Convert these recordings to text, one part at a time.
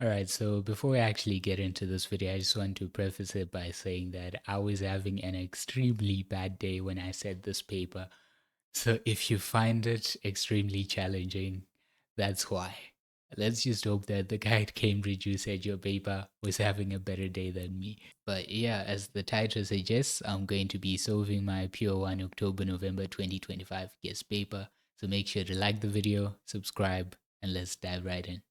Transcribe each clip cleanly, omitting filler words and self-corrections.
Alright, so before we actually get into this video, I just want to preface it by saying that I was having an extremely bad day when I said this paper. So if you find it extremely challenging, that's why. Let's just hope that the guy at Cambridge who said your paper was having a better day than me. But yeah, as the title suggests, I'm going to be solving my Pure 1 October-November 2025 guest paper. So make sure to like the video, subscribe, and let's dive right in.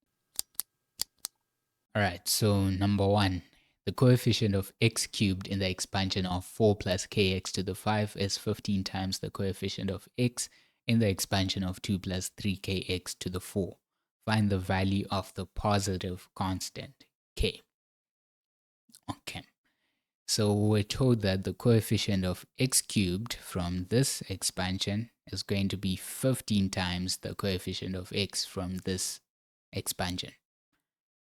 All right, so number one, the coefficient of x cubed in the expansion of 4 plus kx to the 5 is 15 times the coefficient of x in the expansion of 2 plus 3kx to the 4. Find the value of the positive constant, k. Okay, so we're told that the coefficient of x cubed from this expansion is going to be 15 times the coefficient of x from this expansion.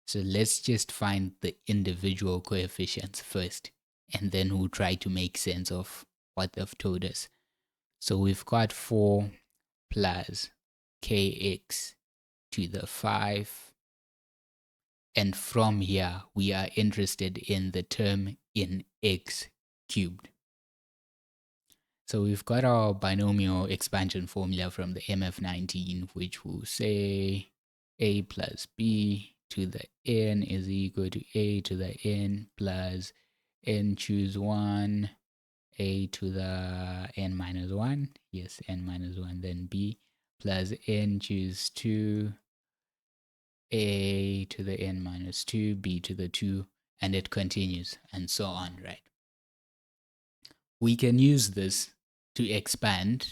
So let's just find the individual coefficients first, and then we'll try to make sense of what they've told us. So we've got 4 plus kx to the 5. And from here, we are interested in the term in x cubed. So we've got our binomial expansion formula from the MF19, which will say a plus b to the n is equal to a to the n plus n choose 1, a to the n minus 1, yes, n minus 1, then b plus n choose 2, a to the n minus 2, b to the 2, and it continues, and so on, right? We can use this to expand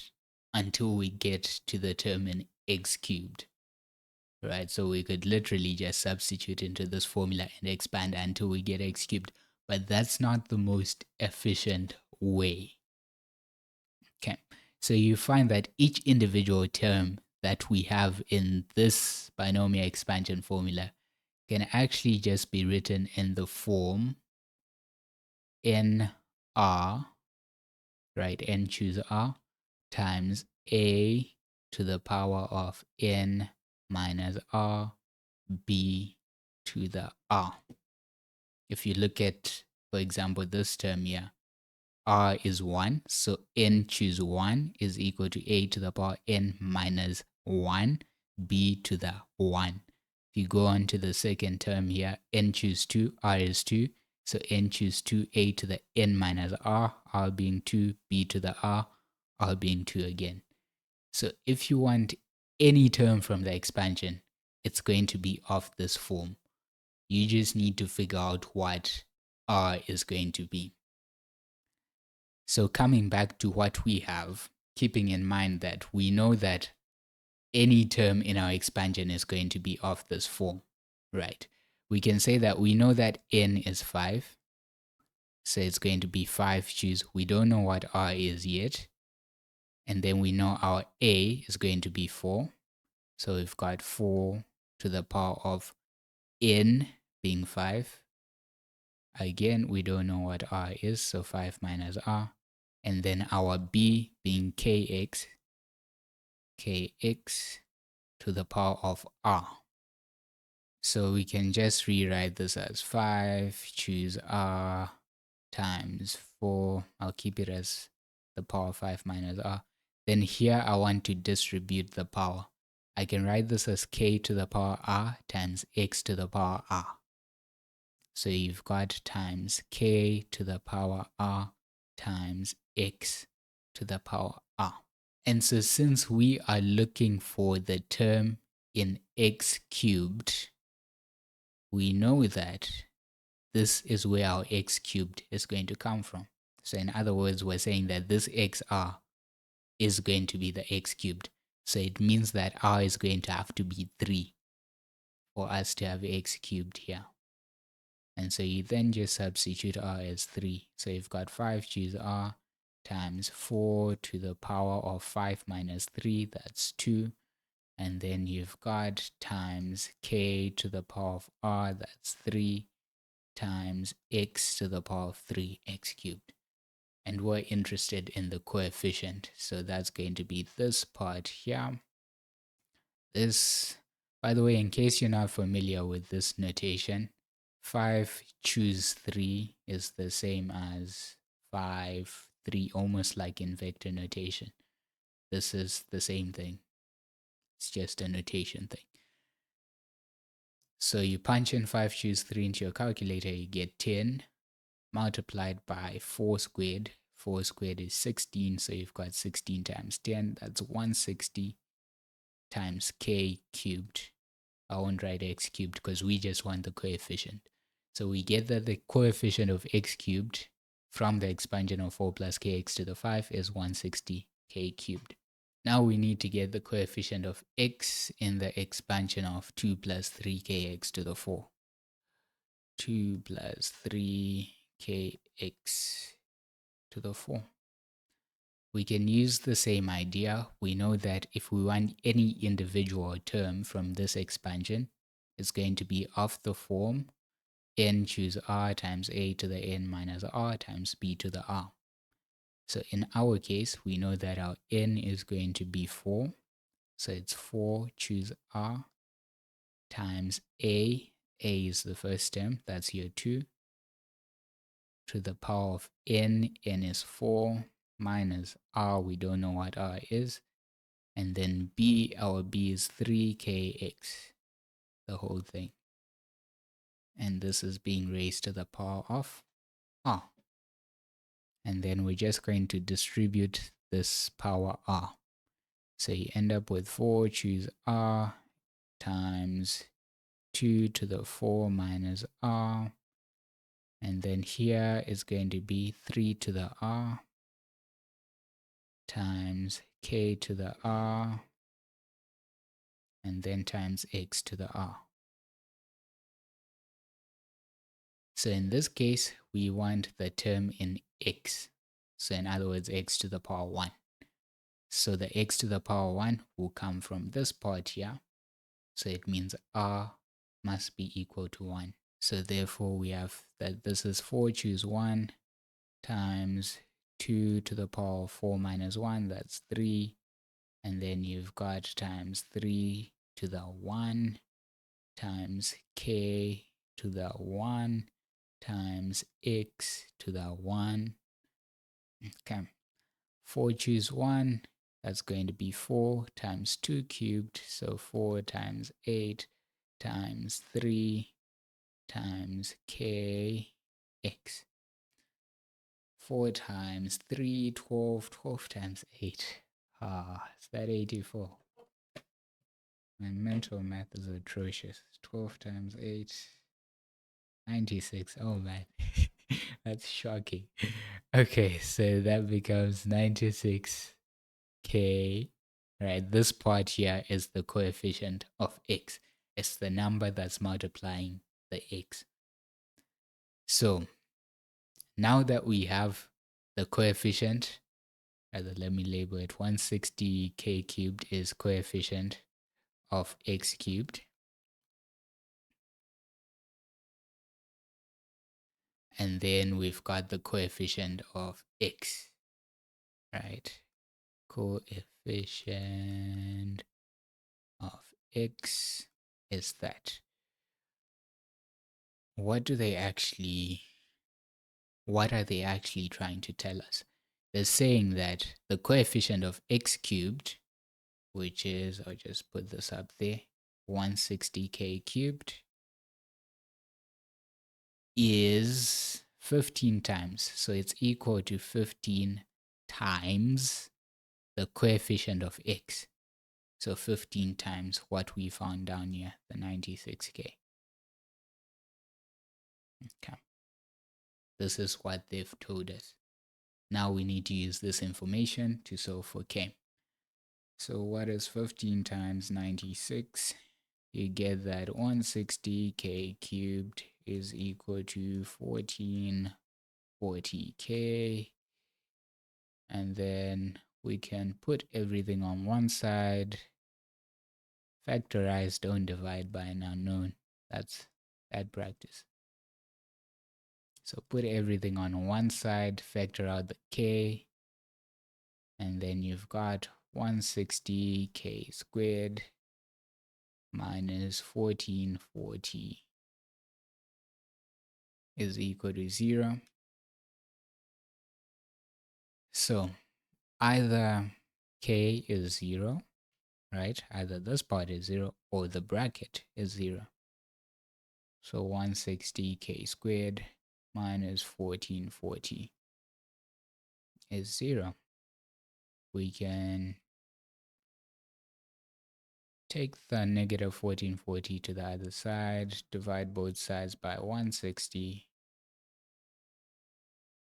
until we get to the term in x cubed, right? So we could literally just substitute into this formula and expand until we get x cubed, but that's not the most efficient way. Okay, so you find that each individual term that we have in this binomial expansion formula can actually just be written in the form n r, right, n choose r, times a to the power of n minus r, b to the r. If you look at, for example, this term here, r is 1, so n choose 1 is equal to a to the power n minus 1, b to the 1. If you go on to the second term here, n choose 2, r is 2, so n choose 2, a to the n minus r being 2, b to the r being 2 again. So if you want any term from the expansion, it's going to be of this form. You just need to figure out what r is going to be. So coming back to what we have, keeping in mind that we know that any term in our expansion is going to be of this form, right? We can say that we know that n is 5. So it's going to be 5 choose. We don't know what r is yet. And then we know our a is going to be 4. So we've got 4 to the power of n being 5. Again, we don't know what r is, so 5 minus r. And then our b being kx to the power of r. So we can just rewrite this as 5 choose r times 4. I'll keep it as the power of 5 minus r. Then here I want to distribute the power. I can write this as k to the power r times x to the power r. So you've got times k to the power r times x to the power r. And so since we are looking for the term in x cubed, we know that this is where our x cubed is going to come from. So in other words, we're saying that this xr is going to be the x cubed. So it means that r is going to have to be 3 for us to have x cubed here. And so you then just substitute r as 3. So you've got 5 choose r times 4 to the power of 5 minus 3, that's 2. And then you've got times k to the power of r, that's 3, times x to the power of 3, x cubed. And we're interested in the coefficient. So that's going to be this part here. This By the way, in case you're not familiar with this notation, 5 choose 3 is the same as 5, 3, almost like in vector notation. This is the same thing. It's just a notation thing. So you punch in 5 choose 3 into your calculator, you get 10 multiplied by 4 squared. 4 squared is 16, so you've got 16 times 10. That's 160 times k cubed. I won't write x cubed because we just want the coefficient. So we get that the coefficient of x cubed from the expansion of 4 plus kx to the 5 is 160 k cubed. Now we need to get the coefficient of x in the expansion of 2 plus 3kx to the 4. 2 plus 3kx to the 4. We can use the same idea. We know that if we want any individual term from this expansion, it's going to be of the form n choose r times a to the n minus r times b to the r. So in our case, we know that our n is going to be 4. So it's 4 choose r times a. A is the first term, that's your 2, to the power of n is 4, minus r, we don't know what r is, and then b, our b is 3kx, the whole thing. And this is being raised to the power of r. And then we're just going to distribute this power r. So you end up with 4 choose r times 2 to the 4 minus r. And then here is going to be 3 to the r times k to the r, and then times x to the r. So in this case, we want the term in x. So in other words, x to the power 1. So the x to the power 1 will come from this part here. So it means r must be equal to 1. So therefore we have that this is 4 choose 1 times 2 to the power of 4 minus 1, that's 3. And then you've got times 3 to the 1 times k to the 1 times x to the 1. Okay. 4 choose 1, that's going to be 4 times 2 cubed, so 4 times 8 times 3 times kx. 4 times 3, 12, 12 times 8. Is that 84? My mental math is atrocious. 12 times 8, 96. Oh man, that's shocking. Okay, so that becomes 96k. Right, this part here is the coefficient of x. It's the number that's multiplying the x. So now that we have the coefficient, let me label it 160k cubed is coefficient of x cubed. And then we've got the coefficient of x, right? Coefficient of x is that. What are they actually trying to tell us? They're saying that the coefficient of x cubed, which is, I'll just put this up there, 160k cubed, is 15 times. So it's equal to 15 times the coefficient of x. So 15 times what we found down here, the 96k. Okay. This is what they've told us. Now we need to use this information to solve for k. So what is 15 times 96? You get that 160k cubed is equal to 1440k. And then we can put everything on one side. Factorize, don't divide by an unknown. That's bad practice. So put everything on one side, factor out the k, and then you've got 160k squared minus 1440 is equal to 0. So either k is 0, right? Either this part is 0 or the bracket is 0. So 160k squared minus 1440 is 0. We can take the negative 1440 to the other side, divide both sides by 160.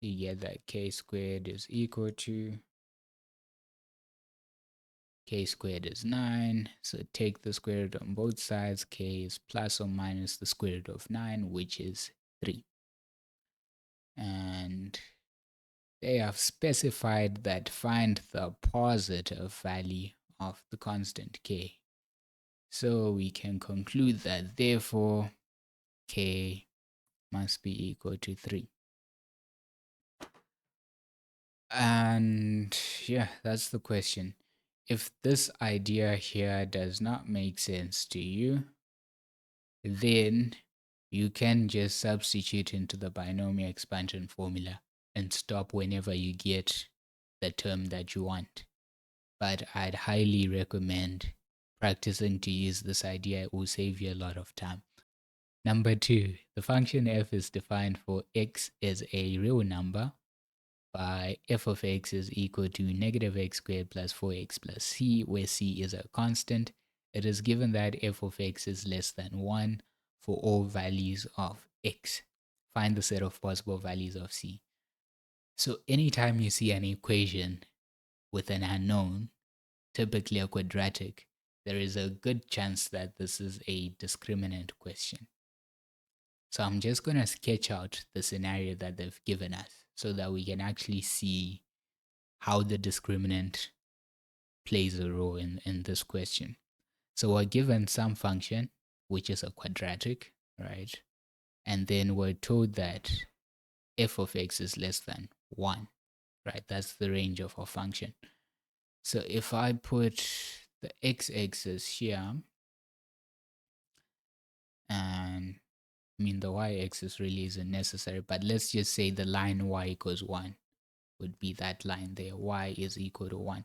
You get that k squared is equal to k squared is 9. So take the square root on both sides. K is plus or minus the square root of 9, which is 3. And they have specified that find the positive value of the constant k. So we can conclude that therefore k must be equal to 3. And yeah, that's the question. If this idea here does not make sense to you, then you can just substitute into the binomial expansion formula and stop whenever you get the term that you want. But I'd highly recommend practicing to use this idea. It will save you a lot of time. Number 2, the function f is defined for x as a real number by f of x is equal to negative x squared plus 4x plus c, where c is a constant. It is given that f of x is less than 1 for all values of x. Find the set of possible values of c. So anytime you see an equation with an unknown, typically a quadratic, there is a good chance that this is a discriminant question. So I'm just going to sketch out the scenario that they've given us so that we can actually see how the discriminant plays a role in this question. So we're given some function, which is a quadratic, right? And then we're told that f of x is less than 1, right? That's the range of our function. So if I put the x-axis here, and I mean the y-axis really isn't necessary, but let's just say the line y equals 1 would be that line there, y is equal to 1.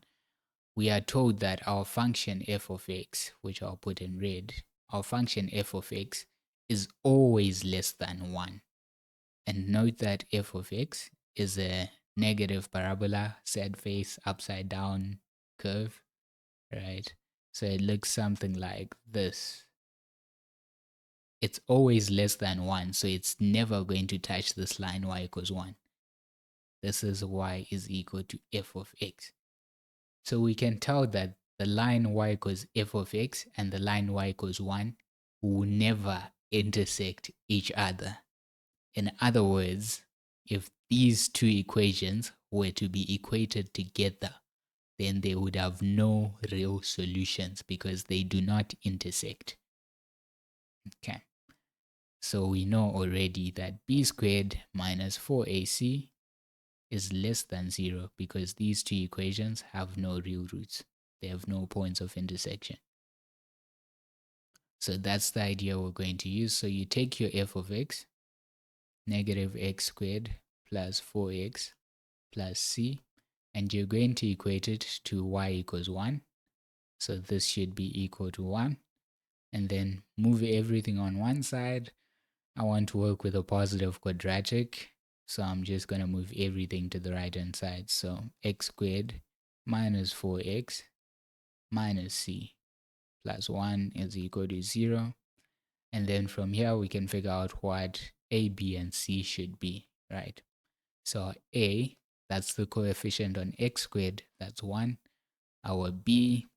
We are told that our function f of x, which I'll put in red, our function f of x is always less than 1. And note that f of x is a negative parabola, sad face, upside down curve, right? So it looks something like this. It's always less than 1, so it's never going to touch this line y equals 1. This is y is equal to f of x. So we can tell that the line y equals f of x and the line y equals 1 will never intersect each other. In other words, if these two equations were to be equated together, then they would have no real solutions because they do not intersect. Okay. So we know already that b squared minus 4ac is less than 0 because these two equations have no real roots. They have no points of intersection. So that's the idea we're going to use. So you take your f of x, negative x squared plus 4x plus c, and you're going to equate it to y equals 1. So this should be equal to 1. And then move everything on one side. I want to work with a positive quadratic, so I'm just going to move everything to the right hand side. So x squared minus 4x minus c plus 1 is equal to 0. And then from here we can figure out what a, b, and c should be, right? So a, that's the coefficient on x squared, that's 1. Our b,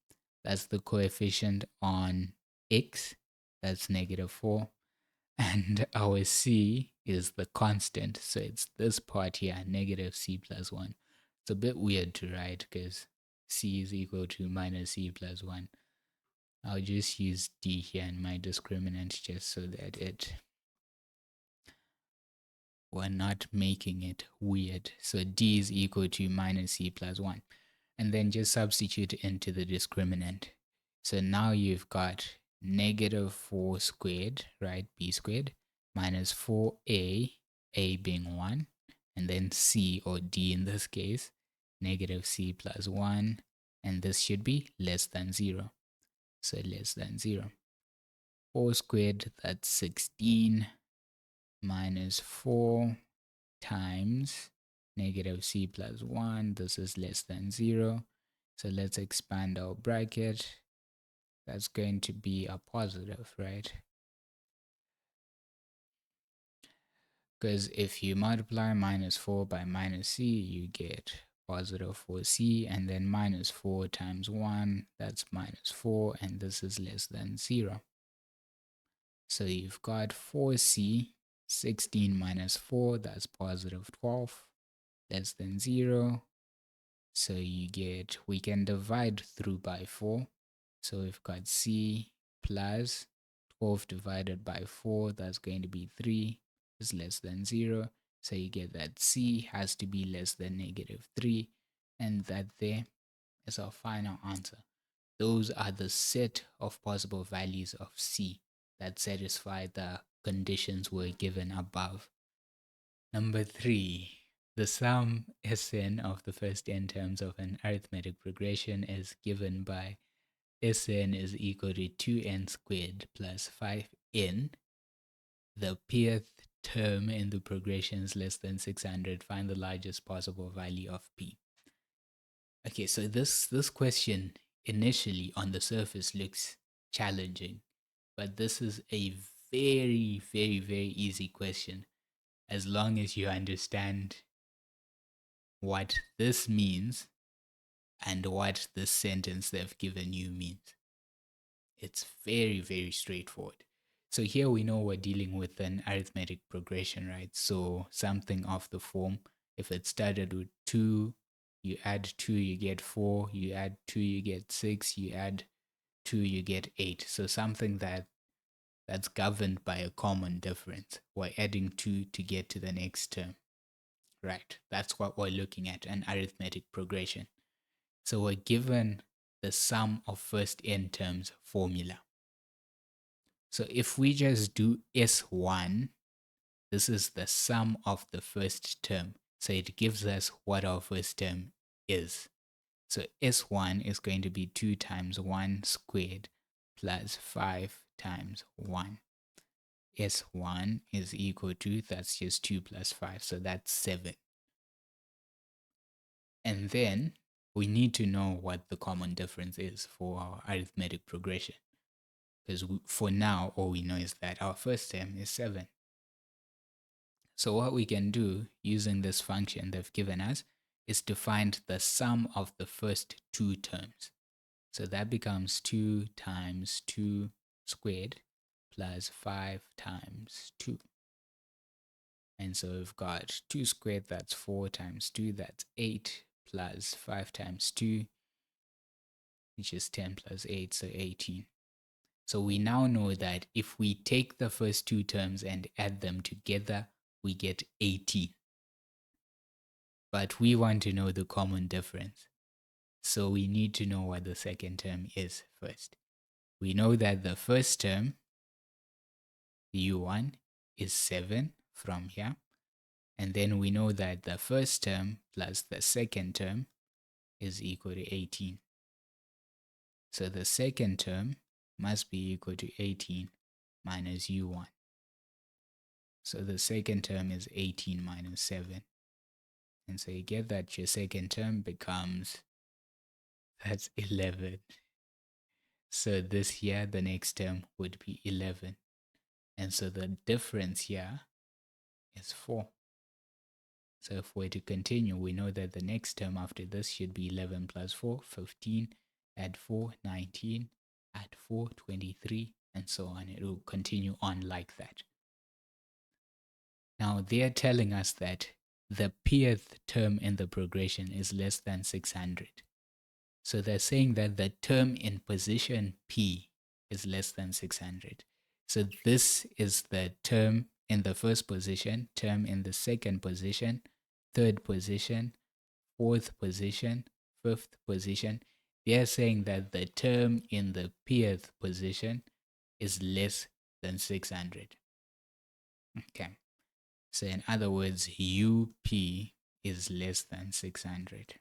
that's the coefficient on x, that's negative 4. And our c is the constant, so it's this part here, negative c plus 1. It's a bit weird to write because c is equal to minus c plus 1. I'll just use d here in my discriminant just so that we're not making it weird. So d is equal to minus c plus 1. And then just substitute into the discriminant. So now you've got negative 4 squared, right, b squared, minus 4a, a being 1, and then c, or d in this case, negative c plus 1, and this should be less than 0. So less than 0. 4 squared, that's 16, minus 4 times negative c plus 1. This is less than 0. So let's expand our bracket. That's going to be a positive, right? Because if you multiply minus 4 by minus c, you get positive 4c, and then minus 4 times 1, that's minus 4, and this is less than 0. So you've got 4c, 16 minus 4, that's positive 12, less than 0. So you get, we can divide through by 4. So we've got c plus 12 divided by 4, that's going to be 3, is less than 0. So you get that c has to be less than negative 3, and that there is our final answer. Those are the set of possible values of c that satisfy the conditions we're given above. Number 3. The sum Sn of the first n terms of an arithmetic progression is given by Sn is equal to 2n squared plus 5n. The pth term in the progression is less than 600. Find the largest possible value of p. Okay, so this question initially on the surface looks challenging, but this is a very, very, very easy question as long as you understand what this means and what this sentence they've given you means. It's very, very straightforward. So here we know we're dealing with an arithmetic progression, right? So something of the form, if it started with 2, you add 2, you get 4, you add 2, you get 6, you add 2, you get 8. So something that's governed by a common difference. We're adding 2 to get to the next term, right? That's what we're looking at, an arithmetic progression. So we're given the sum of first n terms formula. So if we just do S1, this is the sum of the first term. So it gives us what our first term is. So S1 is going to be 2 times 1 squared plus 5 times 1. S1 is equal to, that's just 2 plus 5, so that's 7. And then we need to know what the common difference is for our arithmetic progression. Because for now, all we know is that our first term is 7. So what we can do using this function they've given us is to find the sum of the first two terms. So that becomes 2 times 2 squared plus 5 times 2. And so we've got 2 squared, that's 4 times 2, that's 8, plus 5 times 2, which is 10 plus 8, so 18. So we now know that if we take the first two terms and add them together, we get 18. But we want to know the common difference. So we need to know what the second term is first. We know that the first term, u1, is 7 from here. And then we know that the first term plus the second term is equal to 18. So the second term must be equal to 18 minus u1. So the second term is 18 minus 7. And so you get that your second term becomes, that's 11. So this here, the next term would be 11. And so the difference here is 4. So if we're to continue, we know that the next term after this should be 11 plus 4, 15, add 4, 19, add 4, 23, and so on. It will continue on like that. Now they're telling us that the pth term in the progression is less than 600. So they're saying that the term in position P is less than 600. So this is the term in the first position, term in the second position, third position, fourth position, fifth position. They're saying that the term in the pth position is less than 600. Okay. So in other words, UP is less than 600.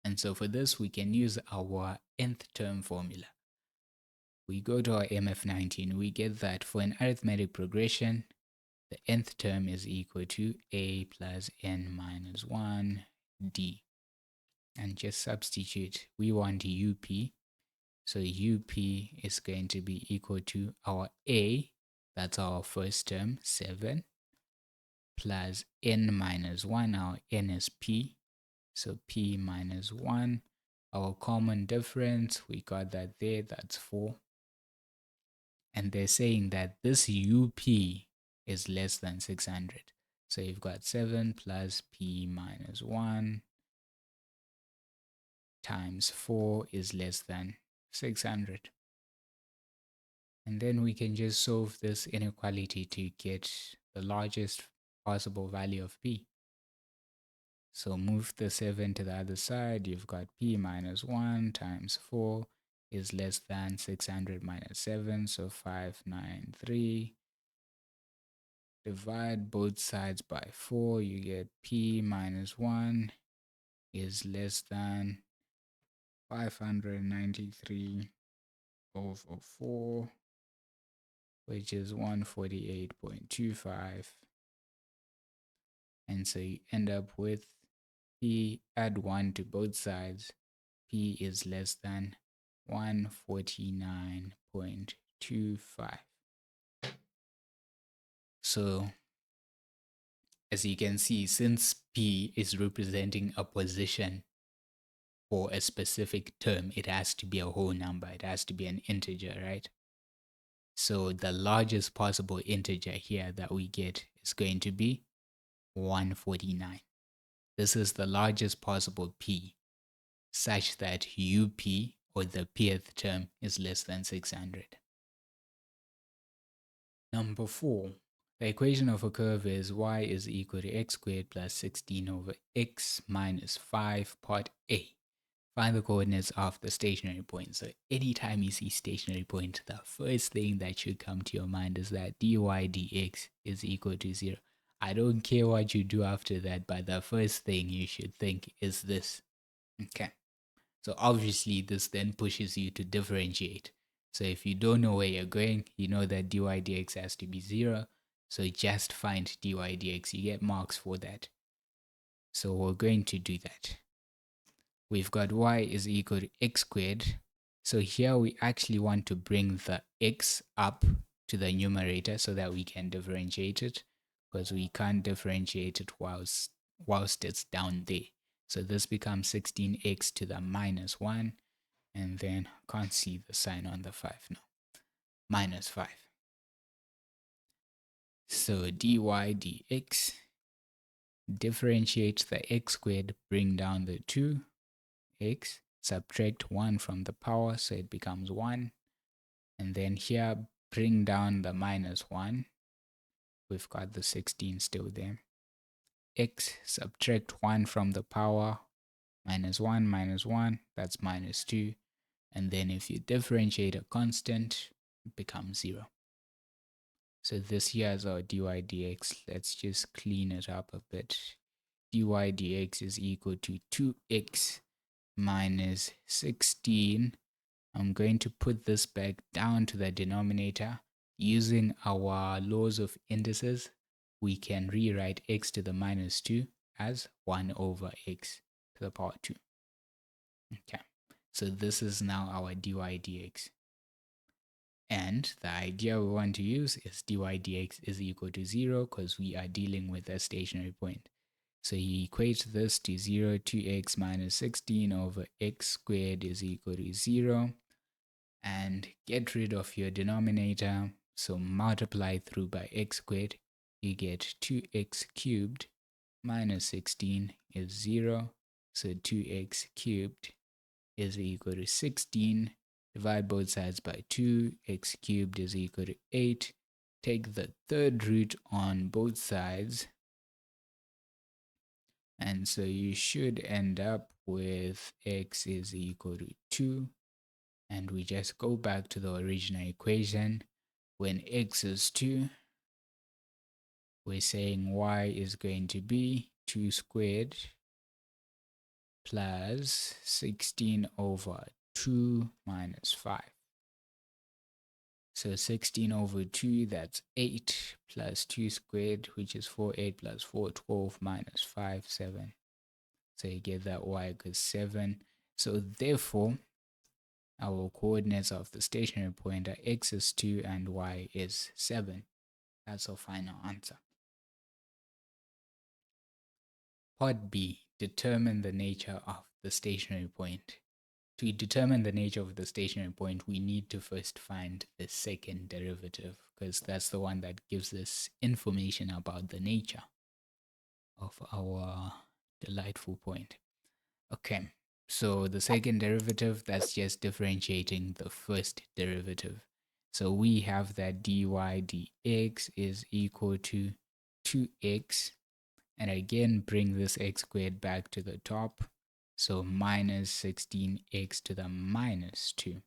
And so for this, we can use our nth term formula. We go to our MF19, we get that for an arithmetic progression, the nth term is equal to a plus n minus 1 d. And just substitute, we want UP. So UP is going to be equal to our a, that's our first term, 7, plus n minus 1, our n is p, so p minus 1. Our common difference, we got that there, that's 4. And they're saying that this UP is less than 600. So you've got 7 plus p minus 1 times 4 is less than 600. And then we can just solve this inequality to get the largest possible value of p. So move the 7 to the other side, you've got p minus 1 times 4 is less than 600 minus 7, so 593. Divide both sides by 4, you get p minus 1 is less than 593 over 4, which is 148.25. And so you end up with p, add 1 to both sides, p is less than 149.25. So as you can see, since p is representing a position for a specific term, it has to be a whole number. It has to be an integer, right? So the largest possible integer here that we get is going to be 149. This is the largest possible p, such that UP, or the pth term, is less than 600. Number 4. The equation of a curve is y is equal to x squared plus 16 over x minus 5 part A. Find the coordinates of the stationary point. So anytime you see stationary point, the first thing that should come to your mind is that dy dx is equal to 0. I don't care what you do after that, but the first thing you should think is this. Okay. So obviously this then pushes you to differentiate. So if you don't know where you're going, you know that dy dx has to be 0. So just find dy dx. You get marks for that. So we're going to do that. We've got y is equal to x squared. So here we actually want to bring the x up to the numerator so that we can differentiate it, because we can't differentiate it whilst it's down there. So this becomes 16x to the minus 1, and then can't see the sign on the 5 now. Minus 5. So dy dx, differentiate the x squared, bring down the 2x, subtract 1 from the power, so it becomes 1. And then here, bring down the minus 1. We've got the 16 still there. X, subtract 1 from the power, minus 1, that's minus 2. And then if you differentiate a constant, it becomes 0. So this here is our dy dx. Let's just clean it up a bit. Dy dx is equal to 2x minus 16. I'm going to put this back down to the denominator. Using our laws of indices, we can rewrite x to the minus 2 as 1 over x to the power 2. Okay, so this is now our dy dx. And the idea we want to use is dy dx is equal to 0, because we are dealing with a stationary point. So you equate this to 0, 2x minus 16 over x squared is equal to 0. And get rid of your denominator. So multiply through by x squared. You get 2x cubed minus 16 is 0. So 2x cubed is equal to 16. Divide both sides by 2. X cubed is equal to 8. Take the third root on both sides. And so you should end up with x is equal to 2. And we just go back to the original equation. When x is 2, we're saying y is going to be 2 squared plus 16 over 2 minus 5. So 16 over 2, that's 8 plus 2 squared, which is 4. 8 plus 4, 12 minus 5, 7. So you get that y equals 7. So therefore, our coordinates of the stationary point are x is 2 and y is 7. That's our final answer. Part B, determine the nature of the stationary point. To determine the nature of the stationary point, we need to first find the second derivative, because that's the one that gives us information about the nature of our delightful point. Okay, so the second derivative, that's just differentiating the first derivative. So we have that dy dx is equal to 2x, and again bring this x squared back to the top. So minus 16x to the minus 2.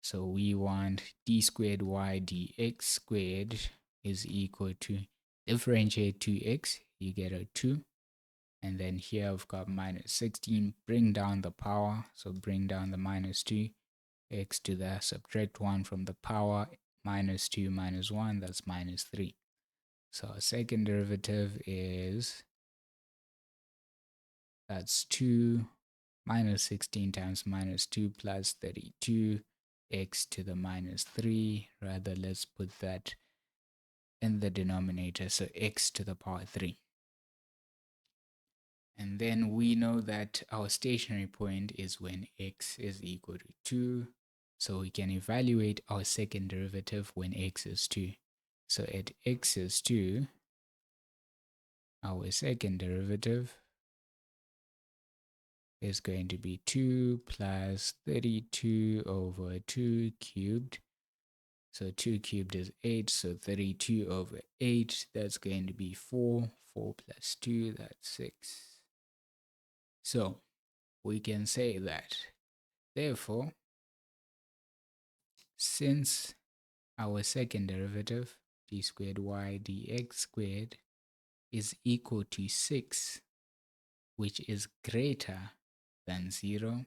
So we want d squared y dx squared is equal to, differentiate 2x, you get a 2. And then here I've got minus 16, bring down the power. So bring down the minus 2, x to the, subtract 1 from the power, minus 2 minus 1, that's minus 3. So our second derivative is, that's 2 minus 16 times minus 2 plus 32 x to the minus 3. Rather, let's put that in the denominator, so x to the power 3. And then we know that our stationary point is when x is equal to 2. So we can evaluate our second derivative when x is 2. So at x is 2, our second derivative is going to be 2 plus 32 over 2 cubed. So 2 cubed is 8, so 32 over 8, that's going to be 4. 4 plus 2, that's 6. So we can say that, therefore, since our second derivative, d squared y dx squared, is equal to 6, which is greater than 0,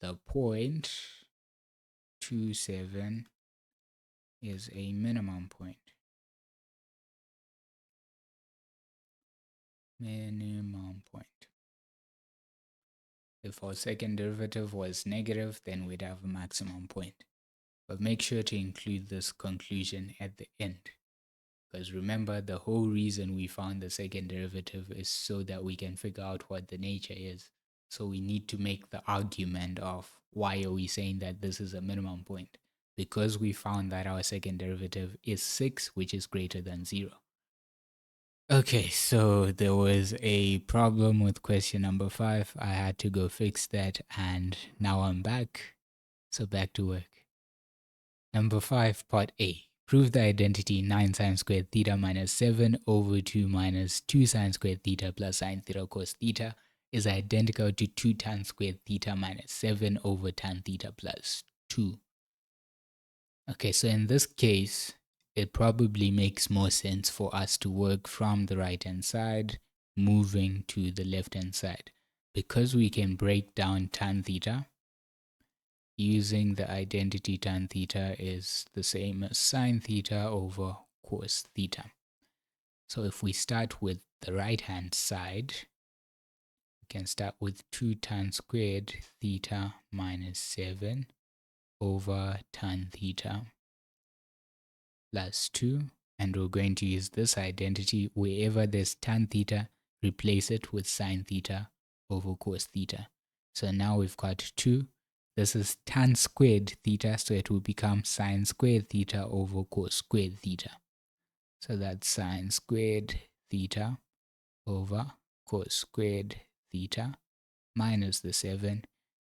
the point 2, 7 is a minimum point. Minimum point. If our second derivative was negative, then we'd have a maximum point. But make sure to include this conclusion at the end. Because remember, the whole reason we found the second derivative is so that we can figure out what the nature is. So we need to make the argument of why are we saying that this is a minimum point? Because we found that our second derivative is 6, which is greater than 0. Okay, so there was a problem with question number 5. I had to go fix that, and now I'm back. So back to work. Number 5, part A. Prove the identity 9 sine squared theta minus 7 over 2 minus 2 sine squared theta plus sine theta cos theta is identical to 2 tan squared theta minus 7 over tan theta plus 2. Okay, so in this case, it probably makes more sense for us to work from the right hand side, moving to the left hand side. Because we can break down tan theta, using the identity tan theta is the same as sine theta over cos theta. So if we start with the right hand side, we can start with 2 tan squared theta minus 7 over tan theta plus 2, and we're going to use this identity. Wherever there's tan theta, replace it with sine theta over cos theta. So now we've got 2. This is tan squared theta, so it will become sine squared theta over cos squared theta. So that's sine squared theta over cos squared theta minus the 7.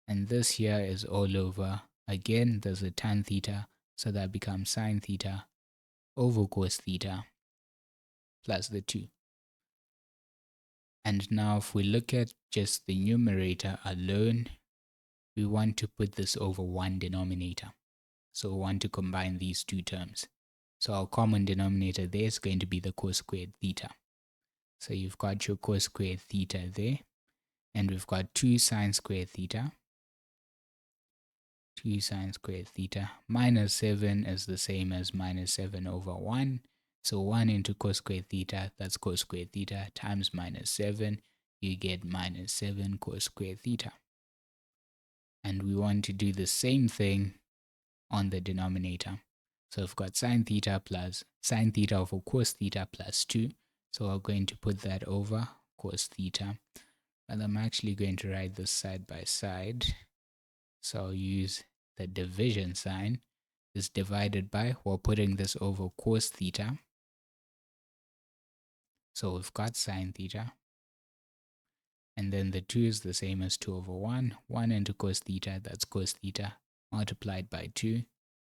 And this here is all over. Again, there's a tan theta, so that becomes sine theta over cos theta plus the 2. And now if we look at just the numerator alone, we want to put this over one denominator. So we want to combine these two terms. So our common denominator there is going to be the cos squared theta. So you've got your cos squared theta there, and we've got 2 sine squared theta. 2 sine squared theta minus 7 is the same as minus 7 over 1. So 1 into cos squared theta, that's cos squared theta, times minus 7, you get minus 7 cos squared theta. And we want to do the same thing on the denominator. So we've got sine theta plus sine theta over cos theta plus 2. So we're going to put that over cos theta. And I'm actually going to write this side by side. So I'll use the division sign. Is divided by, we're putting this over cos theta. So we've got sine theta. And then the 2 is the same as 2 over 1. 1 into cos theta, that's cos theta, multiplied by 2.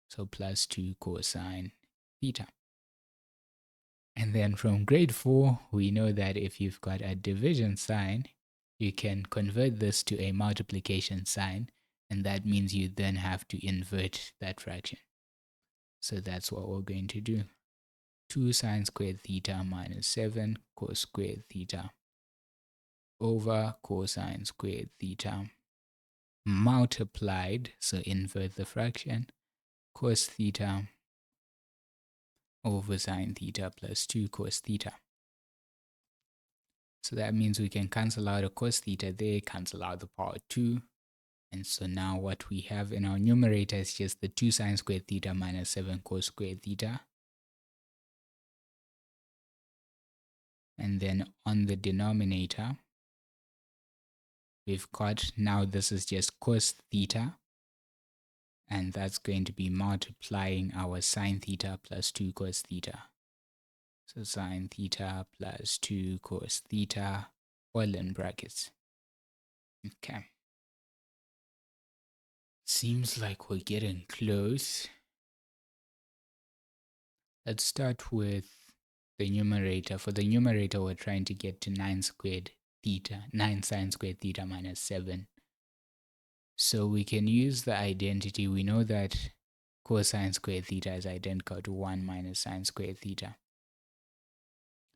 So plus 2 cosine theta. And then from grade 4, we know that if you've got a division sign, you can convert this to a multiplication sign. And that means you then have to invert that fraction. So that's what we're going to do. 2 sine squared theta minus 7 cos squared theta over cosine squared theta multiplied, so invert the fraction, cos theta over sine theta plus 2 cos theta. So that means we can cancel out a cos theta there, cancel out the power 2. And so now what we have in our numerator is just the 2 sine squared theta minus 7 cos squared theta. And then on the denominator, we've got, now this is just cos theta. And that's going to be multiplying our sine theta plus 2 cos theta. So sine theta plus 2 cos theta, all in brackets. Okay. Seems like we're getting close. Let's start with the numerator. For the numerator, we're trying to get to 9 squared theta, 9 sine squared theta minus 7. So we can use the identity. We know that cosine squared theta is identical to 1 minus sine squared theta.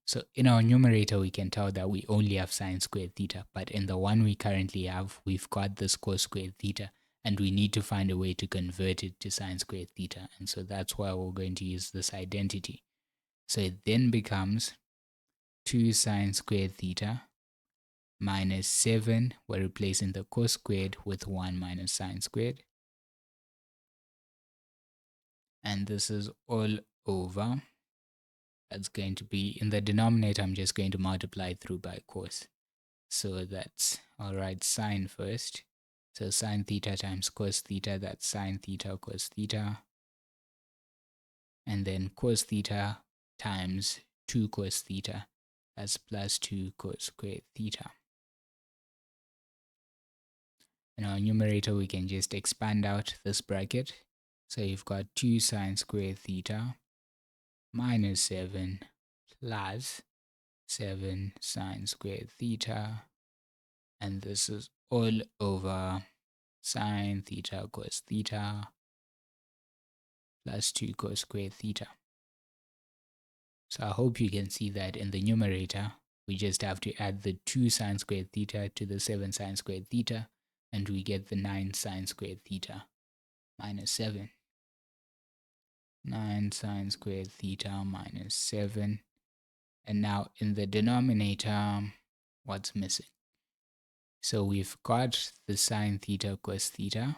So in our numerator, we can tell that we only have sine squared theta, but in the one we currently have, we've got this cos squared theta, and we need to find a way to convert it to sine squared theta. And so that's why we're going to use this identity. So it then becomes 2 sine squared theta minus 7. We're replacing the cos squared with 1 minus sine squared. And this is all over. That's going to be, in the denominator, I'm just going to multiply through by cos. So that's, I'll write sine first. So sine theta times cos theta, that's sine theta cos theta. And then cos theta times 2 cos theta, that's plus 2 cos squared theta. In our numerator, we can just expand out this bracket. So you've got 2 sine squared theta minus 7 plus 7 sine squared theta. And this is all over sine theta cos theta plus 2 cos squared theta. So I hope you can see that in the numerator, we just have to add the 2 sine squared theta to the 7 sine squared theta, and we get the 9 sine squared theta minus 7. 9 sine squared theta minus 7. And now in the denominator, what's missing? So we've got the sine theta cos theta.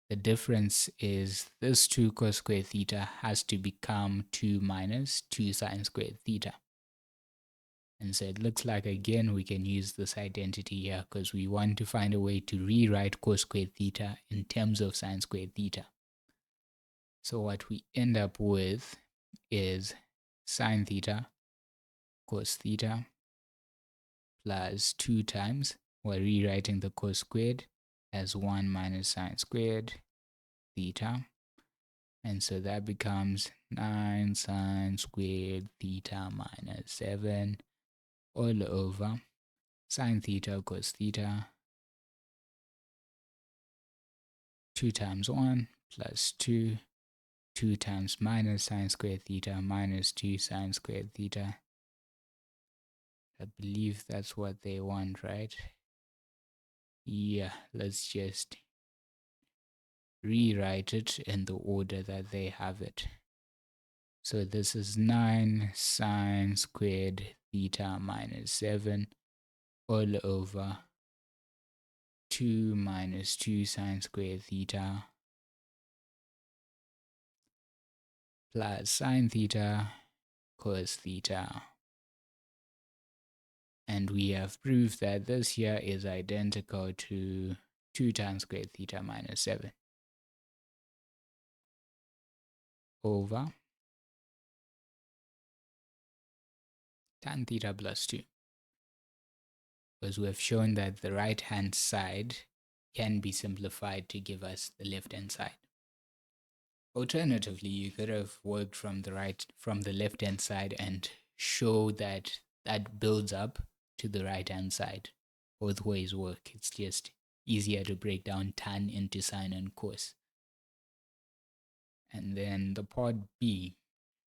The difference is this 2 cos squared theta has to become 2 minus 2 sine squared theta. And so it looks like, again, we can use this identity here because we want to find a way to rewrite cos squared theta in terms of sine squared theta. So what we end up with is sine theta cos theta plus 2 times, we're rewriting the cos squared as 1 minus sine squared theta. And so that becomes 9 sine squared theta minus 7 all over sine theta cos theta 2 times 1 plus 2, 2 times minus sine squared theta minus 2 sine squared theta. I believe that's what they want, right? Yeah, let's just rewrite it in the order that they have it. So this is 9 sine squared theta minus 7 all over 2 minus 2 sine squared theta plus sine theta cos theta. And we have proved that this here is identical to 2 tan squared theta minus 7 over tan theta plus 2. Because we have shown that the right hand side can be simplified to give us the left hand side. Alternatively, you could have worked from the left hand side and show that that builds up to the right hand side. Both ways work. It's just easier to break down tan into sine and cos. And then the part B,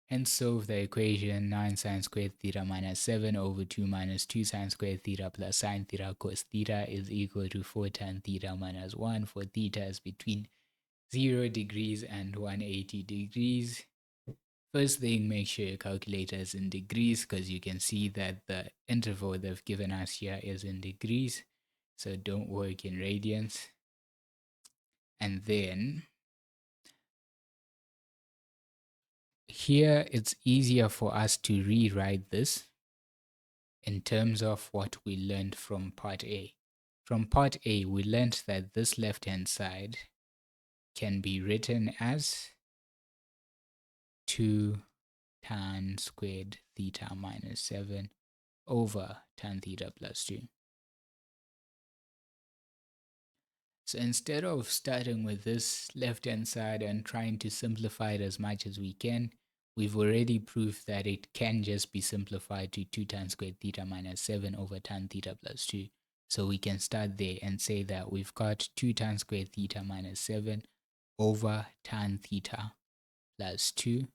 hence solve the equation 9 sine squared theta minus 7 over 2 minus 2 sine squared theta plus sine theta cos theta is equal to 4 tan theta minus 1 for theta is between 0 degrees and 180 degrees. First thing, make sure your calculator is in degrees because you can see that the interval they've given us here is in degrees. So don't work in radians. And then here it's easier for us to rewrite this in terms of what we learned from part A. From part A, we learned that this left-hand side can be written as 2 tan squared theta minus 7 over tan theta plus 2. So instead of starting with this left-hand side and trying to simplify it as much as we can, we've already proved that it can just be simplified to 2 tan squared theta minus 7 over tan theta plus 2. So we can start there and say that we've got 2 tan squared theta minus 7 over tan theta plus 2.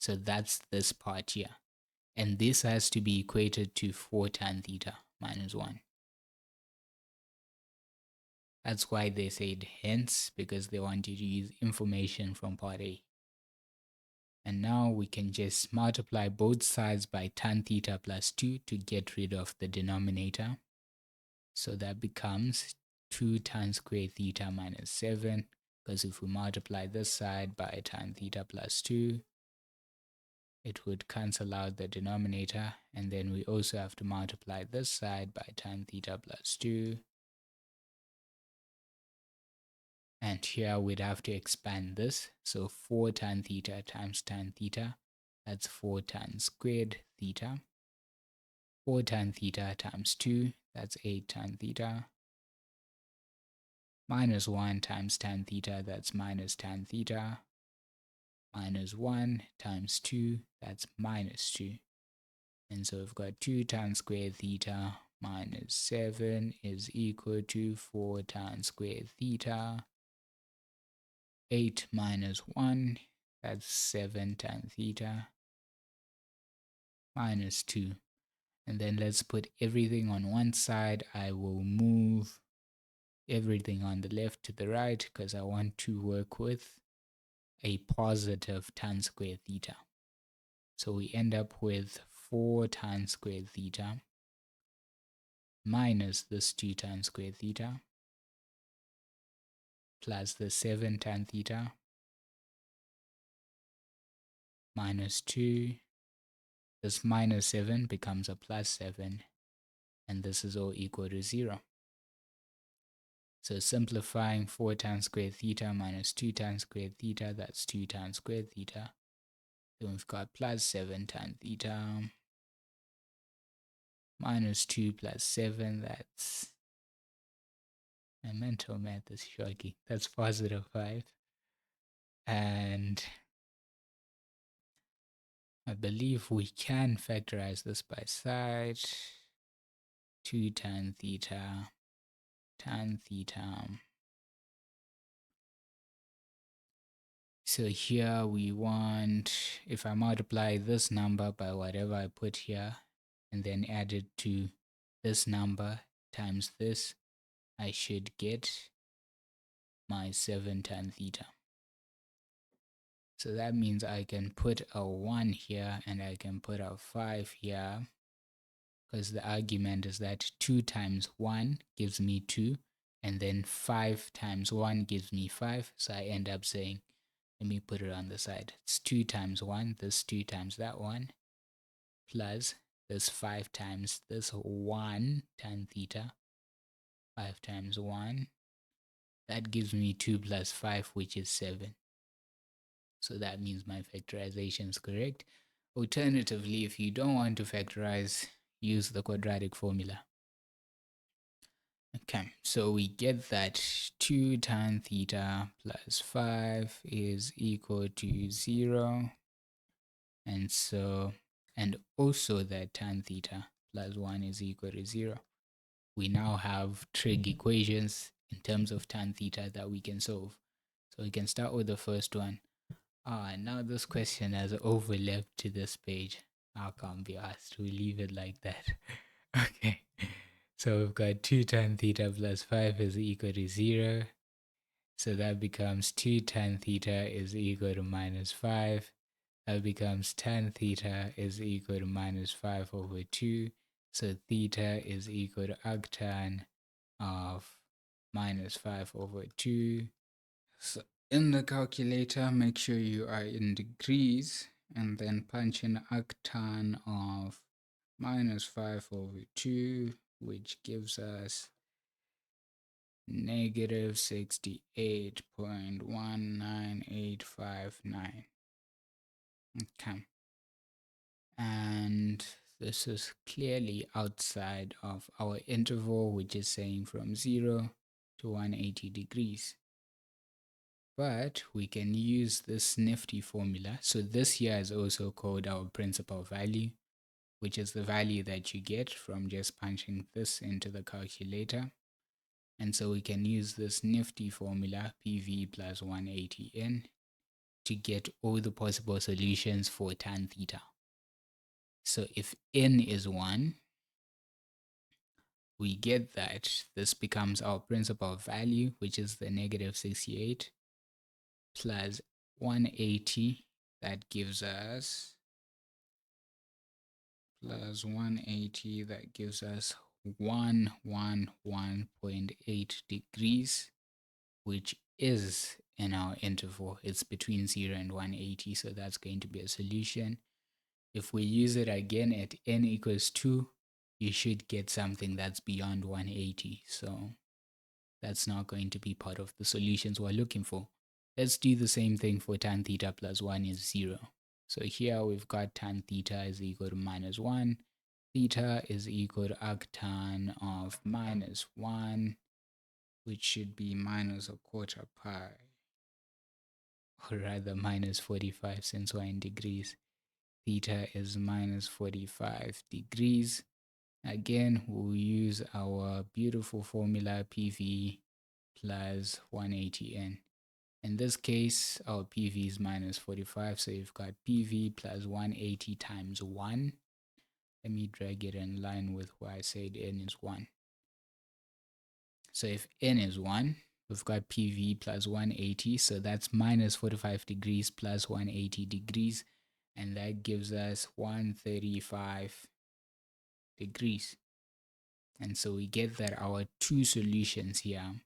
So that's this part here. And this has to be equated to 4 tan theta minus 1. That's why they said hence, because they want you to use information from part A. And now we can just multiply both sides by tan theta plus 2 to get rid of the denominator. So that becomes 2 tan squared theta minus 7, because if we multiply this side by tan theta plus 2, it would cancel out the denominator. And then we also have to multiply this side by tan theta plus 2. And here we'd have to expand this. So 4 tan theta times tan theta, that's 4 tan squared theta. 4 tan theta times 2, that's 8 tan theta. Minus 1 times tan theta, that's minus tan theta. Minus 1 times 2, that's minus 2. And so we've got 2 tan squared theta minus 7 is equal to 4 tan squared theta. 8 minus 1, that's 7 tan theta, minus 2. And then let's put everything on one side. I will move everything on the left to the right because I want to work with a positive tan squared theta. So we end up with 4 tan squared theta minus this 2 tan squared theta plus the 7 tan theta minus 2. This minus 7 becomes a plus 7, and this is all equal to 0. So simplifying 4 tan squared theta minus 2 tan squared theta, that's 2 tan squared theta. Then we've got plus 7 tan theta minus 2 plus 7, that's, my mental math is shocking, that's positive 5. And I believe we can factorize this by side. 2 tan theta So here we want, if I multiply this number by whatever I put here and then add it to this number times this, I should get my 7 tan theta. So that means I can put a 1 here and I can put a 5 here, because the argument is that 2 times 1 gives me 2, and then 5 times 1 gives me 5. So I end up saying, let me put it on the side. It's 2 times 1, this 2 times that 1, plus this 5 times this 1 tan theta. 5 times 1, that gives me 2 plus 5, which is 7. So that means my factorization is correct. Alternatively, if you don't want to factorize, use the quadratic formula. Okay, so we get that 2 tan theta plus 5 is equal to 0. And so, and also that tan theta plus 1 is equal to 0. We now have trig equations in terms of tan theta that we can solve. So we can start with the first one. Now this question has overlapped to this page. I can't be asked. We leave it like that. Okay. So we've got 2 tan theta plus 5 is equal to 0. So that becomes 2 tan theta is equal to minus 5. That becomes tan theta is equal to minus 5 over 2. So theta is equal to arctan of minus 5 over 2. So in the calculator, make sure you are in degrees and then punch in arctan of minus 5 over 2, which gives us negative 68.19859. Okay. And this is clearly outside of our interval, which is saying from 0 to 180 degrees. But we can use this nifty formula. So this here is also called our principal value, which is the value that you get from just punching this into the calculator. And so we can use this nifty formula, PV plus 180n, to get all the possible solutions for tan theta. So if n is 1, we get that this becomes our principal value, which is the negative 68, plus 180, that gives us plus 180, that gives us 111.8 degrees, which is in our interval. It's between 0 and 180, so that's going to be a solution. If we use it again at n equals 2, you should get something that's beyond 180. So that's not going to be part of the solutions we're looking for. Let's do the same thing for tan theta plus 1 is 0. So here we've got tan theta is equal to minus 1. Theta is equal to arctan of minus 1, which should be minus a quarter pi, or rather minus 45 since we're in degrees. Theta is minus 45 degrees. Again, we'll use our beautiful formula PV plus 180n. In this case, our PV is minus 45, so you've got PV plus 180 times 1. Let me drag it in line with where I said n is 1. So if n is 1, we've got PV plus 180, so that's minus 45 degrees plus 180 degrees, and that gives us 135 degrees. And so we get that our two solutions here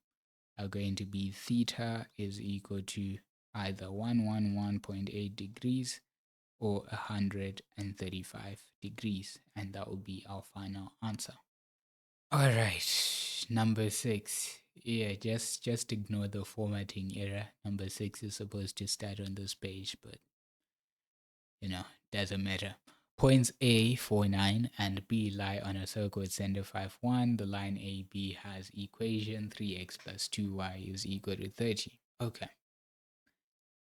are going to be theta is equal to either 111.8 degrees or 135 degrees, and that will be our final answer. All right, number 6. Yeah, just ignore the formatting error. Number 6 is supposed to start on this page, but doesn't matter. Points A, 4, 9, and B lie on a circle with center 5, 1. The line AB has equation 3x plus 2y is equal to 30. Okay.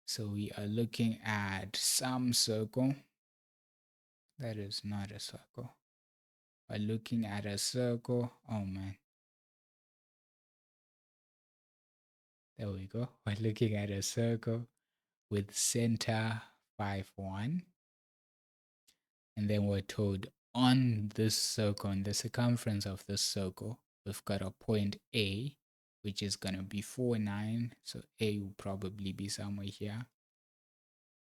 So we are looking at some circle. That is not a circle. We're looking at a circle. Oh man. There we go. We're looking at a circle with center 5, 1. And then we're told on this circle, on the circumference of this circle, we've got a point A, which is going to be 4, 9. So A will probably be somewhere here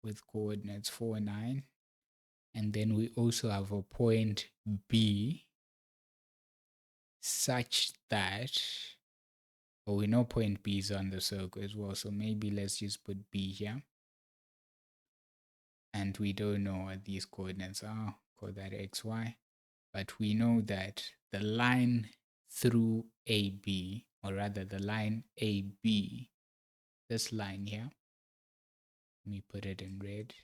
with coordinates 4, 9. And then we also have a point B such that, well, we know point B is on the circle as well. So maybe let's just put B here. And we don't know what these coordinates are, call that XY. But we know that the line through AB, or rather the line AB, this line here, let me put it in red.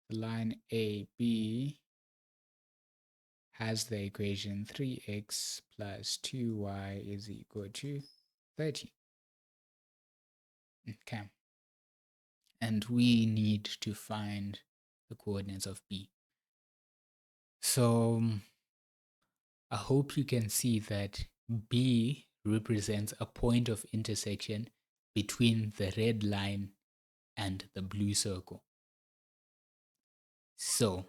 The line AB has the equation 3x plus 2y is equal to 30. Okay. And we need to find the coordinates of B. So I hope you can see that B represents a point of intersection between the red line and the blue circle. So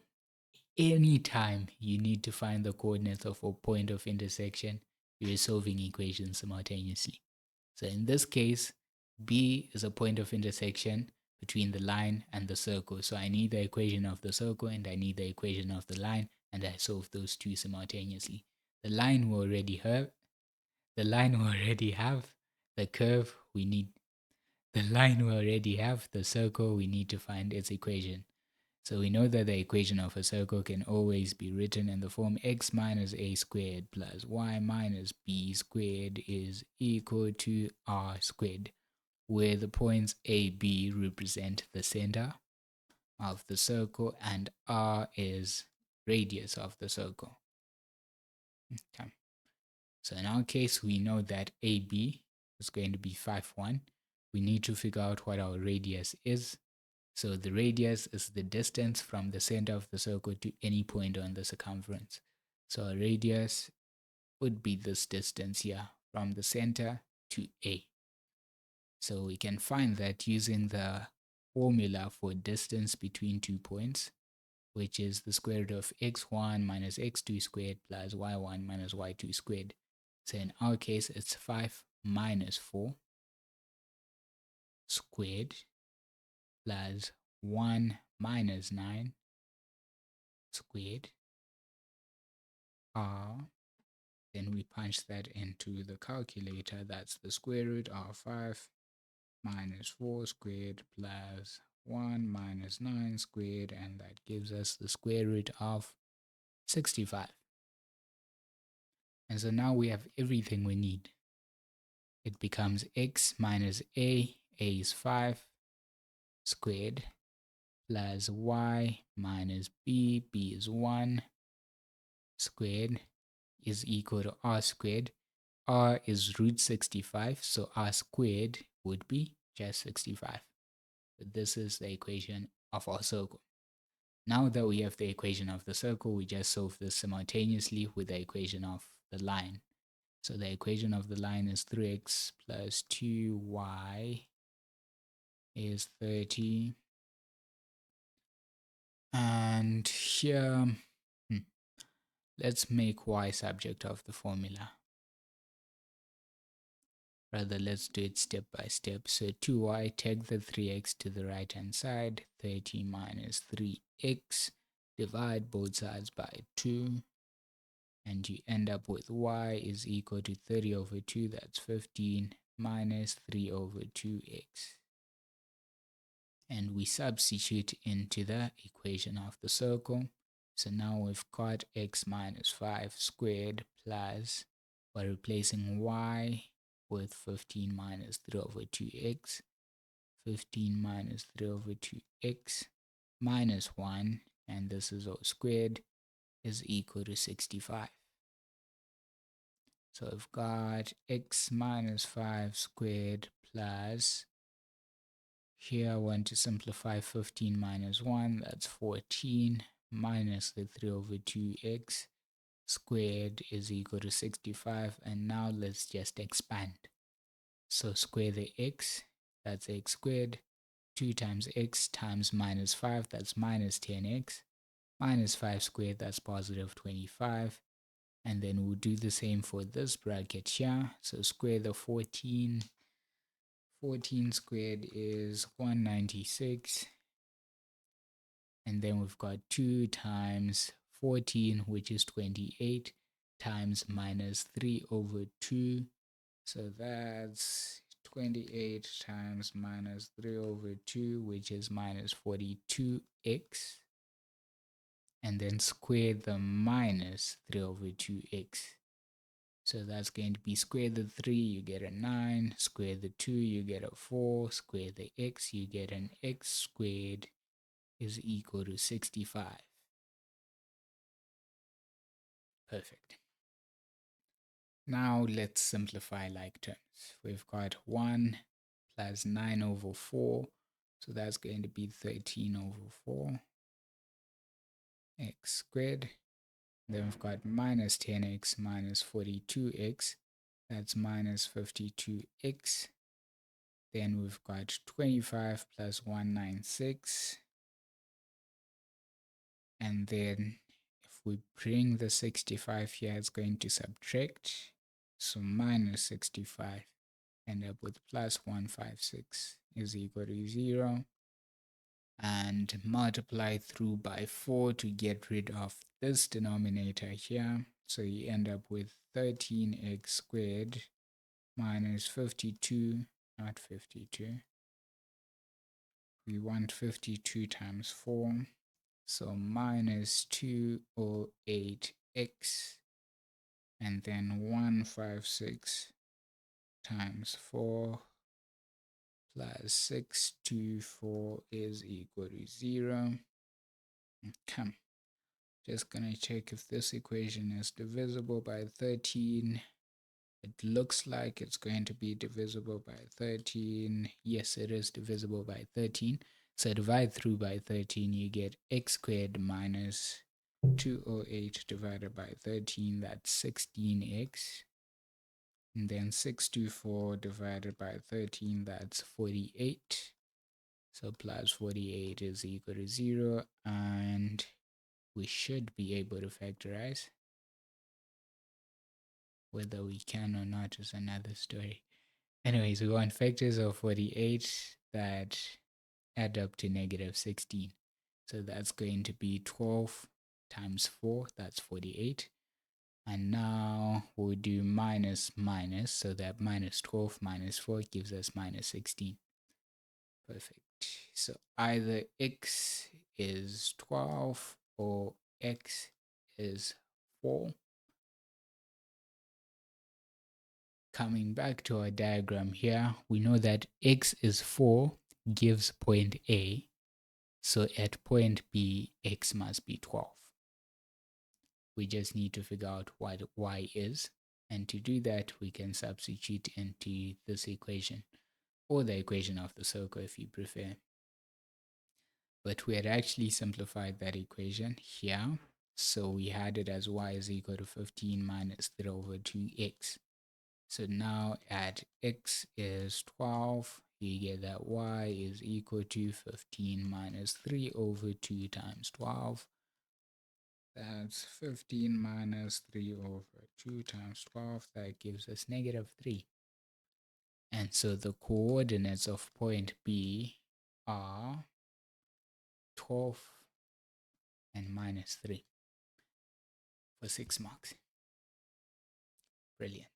anytime you need to find the coordinates of a point of intersection, you're solving equations simultaneously. So in this case, B is a point of intersection between the line and the circle. So I need the equation of the circle and I need the equation of the line, and I solve those two simultaneously. The line we already have. The curve we need. The line we already have. The circle we need to find its equation. So we know that the equation of a circle can always be written in the form x minus a squared plus y minus b squared is equal to r squared, where the points a, b represent the center of the circle and r is radius of the circle. Okay. So in our case, we know that AB is going to be 5, 1. We need to figure out what our radius is. So the radius is the distance from the center of the circle to any point on the circumference. So a radius would be this distance here from the center to A. So we can find that using the formula for distance between 2 points, which is the square root of x1 minus x2 squared plus y1 minus y2 squared. So in our case, it's 5 minus 4 squared plus 1 minus 9 squared r. Then we punch that into the calculator. That's the square root of 5 minus 4 squared plus 1 minus 9 squared, and that gives us the square root of 65. And so now we have everything we need. It becomes x minus a is 5 squared, plus y minus b is 1 squared, is equal to r squared. R is root 65, so r squared would be just 65. So this is the equation of our circle. Now that we have the equation of the circle, we just solve this simultaneously with the equation of the line. So the equation of the line is 3x plus 2y is 30. And here, let's make y subject of the formula. Rather, let's do it step by step. So 2y, take the 3x to the right hand side. 30 minus 3x. Divide both sides by 2. And you end up with y is equal to 30 over 2. That's 15 minus 3 over 2x. And we substitute into the equation of the circle. So now we've got x minus 5 squared plus, we're replacing y with 15 minus 3 over 2x. 15 minus 3 over 2x minus 1, and this is all squared, is equal to 65. So I've got x minus 5 squared plus, here I want to simplify 15 minus 1, that's 14, minus the 3 over 2x squared is equal to 65. And now let's just expand. So square the x, that's x squared, 2 times x times minus 5, that's minus 10x, minus 5 squared, that's positive 25. And then we'll do the same for this bracket here. So square the 14. 14 squared is 196. And then we've got 2 times 14, which is 28, times minus 3 over 2. So that's 28 times minus 3 over 2, which is minus 42x. And then square the minus 3 over 2x. So that's going to be square the 3, you get a 9. Square the 2, you get a 4. Square the x, you get an x squared is equal to 65. Perfect. Now let's simplify like terms. We've got 1 plus 9 over 4. So that's going to be 13 over 4 x squared. Then we've got minus 10x minus 42x. That's minus 52x. Then we've got 25 plus 196. And then if we bring the 65 here, it's going to subtract. So minus 65, end up with plus 156 is equal to 0. And multiply through by 4 to get rid of this denominator here. So you end up with 13x squared minus 52, not 52. We want 52 times 4. So minus 208x, and then 156 times 4 plus 624 is equal to 0. Okay. Just gonna check if this equation is divisible by 13. It looks like it's going to be divisible by 13. Yes, it is divisible by 13. So divide through by 13, you get x squared minus 208 divided by 13, that's 16x. And then 624 divided by 13, that's 48. So plus 48 is equal to 0. And we should be able to factorize. Whether we can or not is another story. Anyways, we want factors of 48 that add up to negative 16. So that's going to be 12 times 4, that's 48. And now we'll do minus minus, so that minus 12 minus 4 gives us minus 16. Perfect. So either x is 12 or x is 4. Coming back to our diagram here, we know that x is 4 gives point A. So at point B, x must be 12. We just need to figure out what y is. And to do that, we can substitute into this equation, or the equation of the circle if you prefer. But we had actually simplified that equation here. So we had it as y is equal to 15 minus 3 over 2x. So now at x is 12, you get that y is equal to 15 minus 3 over 2 times 12. That's 15 minus 3 over 2 times 12. That gives us negative 3. And so the coordinates of point B are 12 and minus 3 for 6 marks. Brilliant.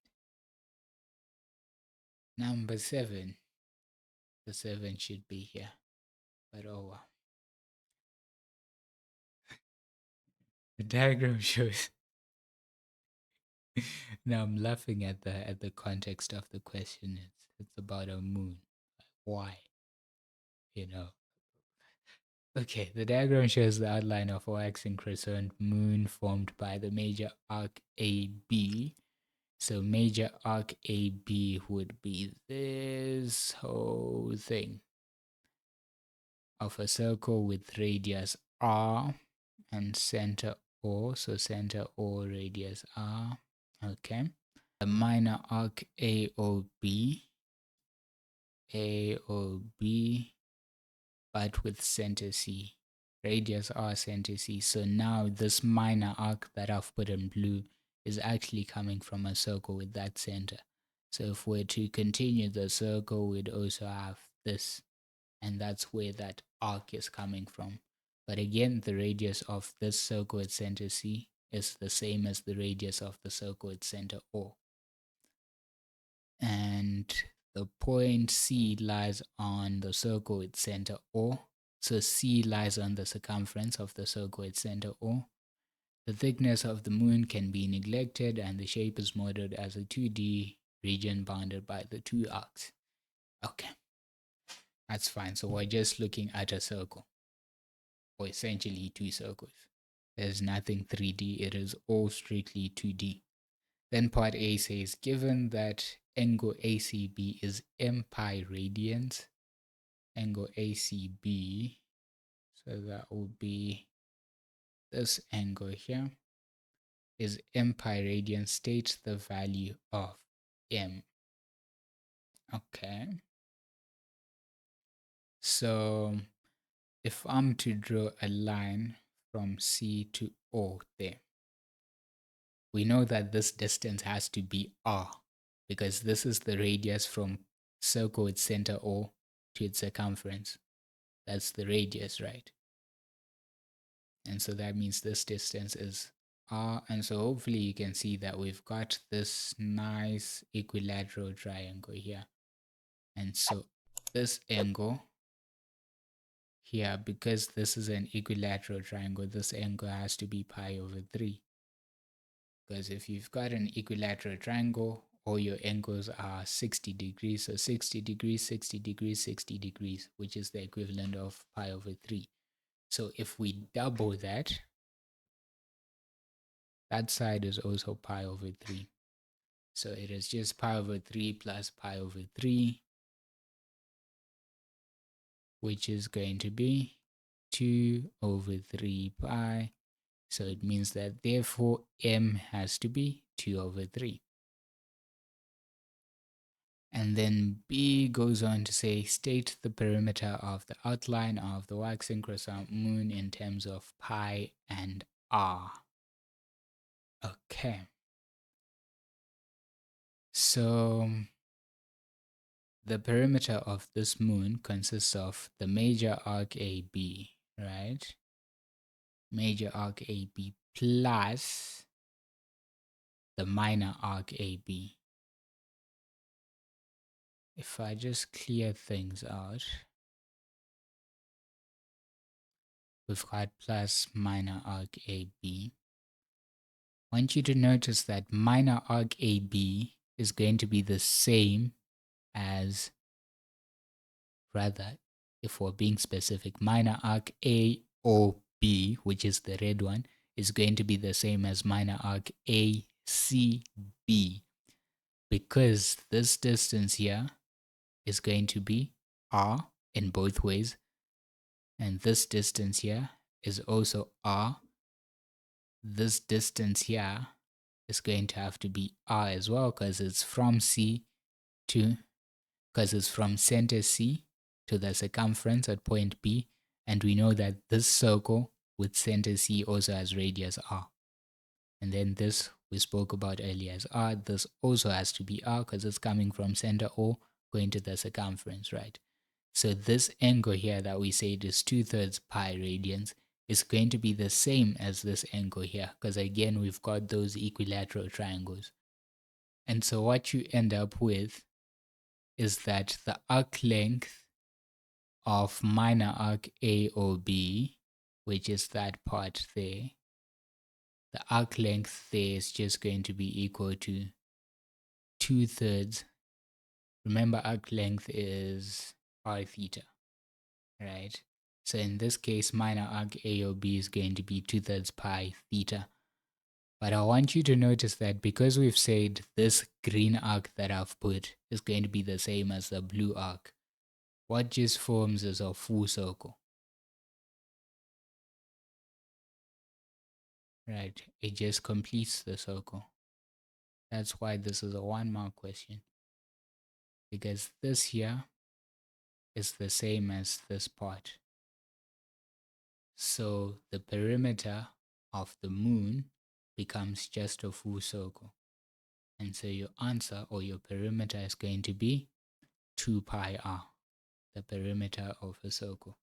Number 7. The 7 should be here, but oh well. The diagram shows. Now I'm laughing at the context of the question. It's about a moon. Why? You know. Okay, the diagram shows the outline of a waxing crescent moon formed by the major arc AB. So major arc AB would be this whole thing of a circle with radius R and center O. So center O, radius R. Okay. The minor arc AOB but with center C. Radius R, center C. So now this minor arc that I've put in blue is actually coming from a circle with that center. So if we're to continue the circle, we'd also have this, and that's where that arc is coming from. But again, the radius of this circle at center C is the same as the radius of the circle at center O. And the point C lies on the circle at center O. So C lies on the circumference of the circle at center O. The thickness of the moon can be neglected, and the shape is modeled as a 2D region bounded by the two arcs. Okay, that's fine. So we're just looking at a circle, or essentially two circles. There's nothing 3D, it is all strictly 2D. Then part A says, given that angle ACB is m pi radians, angle ACB, so that will be this angle here, is m pi radians, state the value of m. Okay. So if I'm to draw a line from C to O there, we know that this distance has to be r, because this is the radius from circle its center O to its circumference. That's the radius, right? And so that means this distance is r. And so hopefully you can see that we've got this nice equilateral triangle here. And so this angle here, because this is an equilateral triangle, this angle has to be pi over 3. Because if you've got an equilateral triangle, all your angles are 60 degrees. So 60 degrees, 60 degrees, 60 degrees, which is the equivalent of pi over 3. So if we double that, that side is also pi over 3. So it is just pi over 3 plus pi over 3, which is going to be 2 over 3 pi. So it means that therefore m has to be 2 over 3. And then B goes on to say, state the perimeter of the outline of the waxing croissant moon in terms of pi and r. Okay. So the perimeter of this moon consists of the major arc AB, right? Major arc AB plus the minor arc AB. If I just clear things out, we've got plus minor arc AB. I want you to notice that minor arc AB is going to be the same as, rather, if we're being specific, minor arc AOB, which is the red one, is going to be the same as minor arc ACB, because this distance here is going to be R in both ways, and this distance here is also R. This distance here is going to have to be R as well, because it's from C to, because it's from center C to the circumference at point B, and we know that this circle with center C also has radius R. And then this we spoke about earlier as R, this also has to be R because it's coming from center O going to the circumference, right? So this angle here that we said is 2/3 pi radians is going to be the same as this angle here, because again we've got those equilateral triangles. And so what you end up with is that the arc length of minor arc AOB, which is that part there, the arc length there is just going to be equal to 2/3. Remember, arc length is r theta, right? So in this case, minor arc AOB is going to be 2/3 pi theta. But I want you to notice that because we've said this green arc that I've put is going to be the same as the blue arc, what just forms is a full circle. Right, it just completes the circle. That's why this is a 1-mark question. Because this here is the same as this part. So the perimeter of the moon becomes just a full circle. And so your answer or your perimeter is going to be 2 pi r, the perimeter of a circle.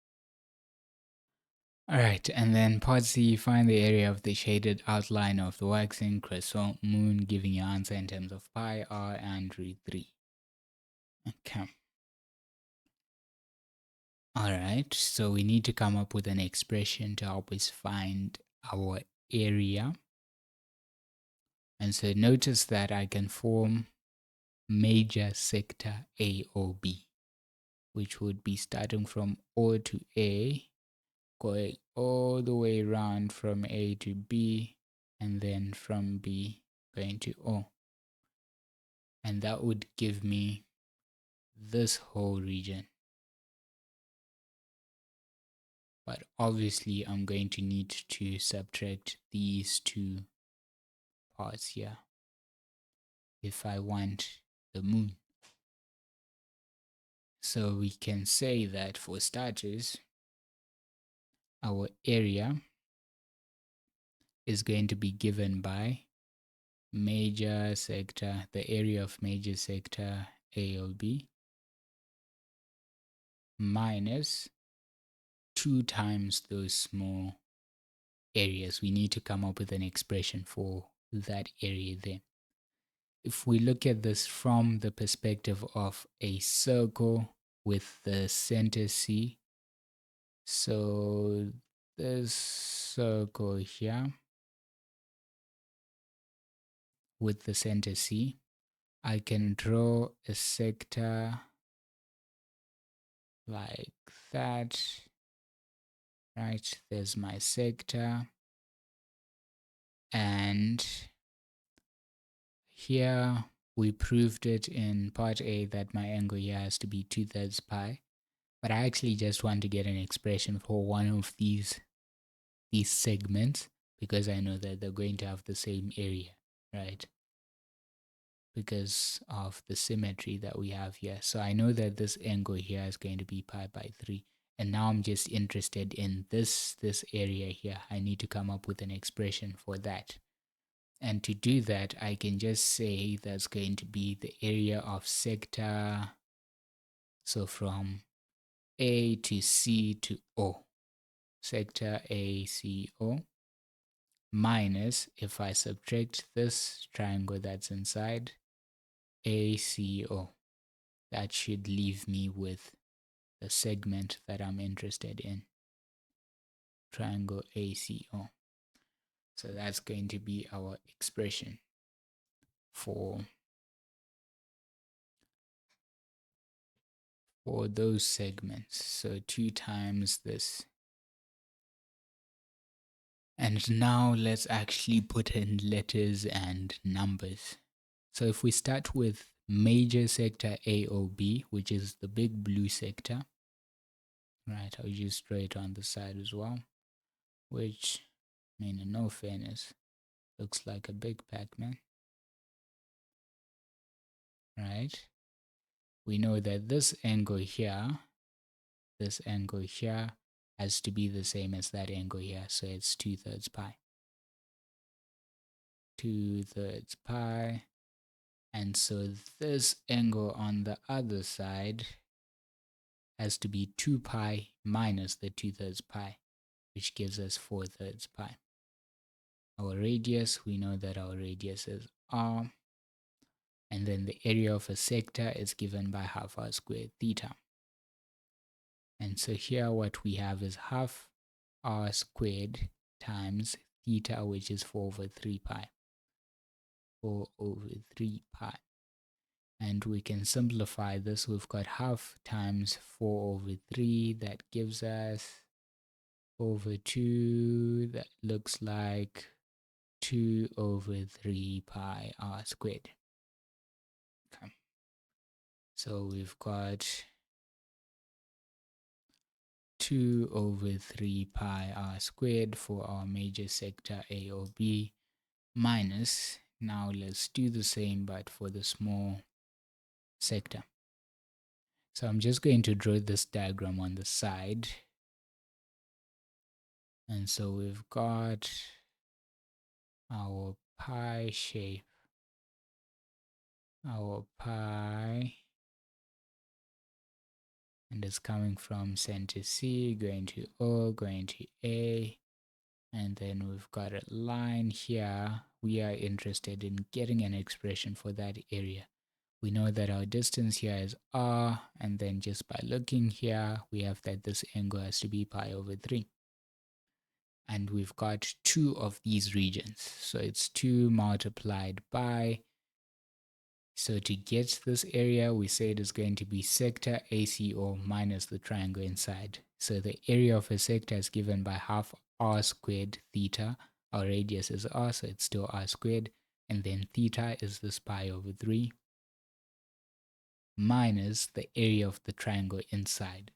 Alright, and then part C, find the area of the shaded outline of the waxing croissant moon, giving your answer in terms of pi, r, and root 3. Okay. Alright, so we need to come up with an expression to help us find our area. And so notice that I can form major sector A or B, which would be starting from O to A, going all the way around from A to B, and then from B going to O. And that would give me this whole region. But obviously I'm going to need to subtract these two parts here if I want the moon. So we can say that for starters, our area is going to be given by major sector, the area of major sector A or B, minus 2 times those small areas. We need to come up with an expression for that area there. If we look at this from the perspective of a circle with the center C, so this circle here with the center C, I can draw a sector like that. Right, there's my sector, and here we proved it in part A that my angle here has to be 2/3 pi, but I actually just want to get an expression for one of these segments because I know that they're going to have the same area, right? Because of the symmetry that we have here. So I know that this angle here is going to be pi by 3. And now I'm just interested in this area here. I need to come up with an expression for that. And to do that, I can just say that's going to be the area of sector. So from A to C to O. Sector A, C, O. Minus, if I subtract this triangle that's inside, ACO. That should leave me with the segment that I'm interested in. Triangle ACO. So that's going to be our expression for those segments. So 2 times this. And now let's actually put in letters and numbers. So if we start with major sector A or B, which is the big blue sector, right, I'll just draw it on the side as well, which, I mean, in no fairness, looks like a big Pac-Man, right? We know that this angle here has to be the same as that angle here, so it's 2/3 pi. 2/3 pi. And so this angle on the other side has to be 2 pi minus the 2/3 pi, which gives us 4/3 pi. Our radius, we know that our radius is r. And then the area of a sector is given by half r squared theta. And so here what we have is half r squared times theta, which is 4/3 pi. 4/3 pi. And we can simplify this. We've got half times 4/3. That gives us over 2. That looks like 2/3 pi r squared. Okay. So we've got 2/3 pi r squared for our major sector A or B, minus, now let's do the same but for the small sector. So I'm just going to draw this diagram on the side. And so we've got our pi shape, our pi, and it's coming from center C, going to O, going to A, and then we've got a line here. We are interested in getting an expression for that area. We know that our distance here is r, and then just by looking here, we have that this angle has to be pi over 3. And we've got 2 of these regions. So it's 2 multiplied by, so to get this area, we say it is going to be sector ACO minus the triangle inside. So the area of a sector is given by half r squared theta. Our radius is r, so it's still r squared. And then theta is this pi over 3 minus the area of the triangle inside.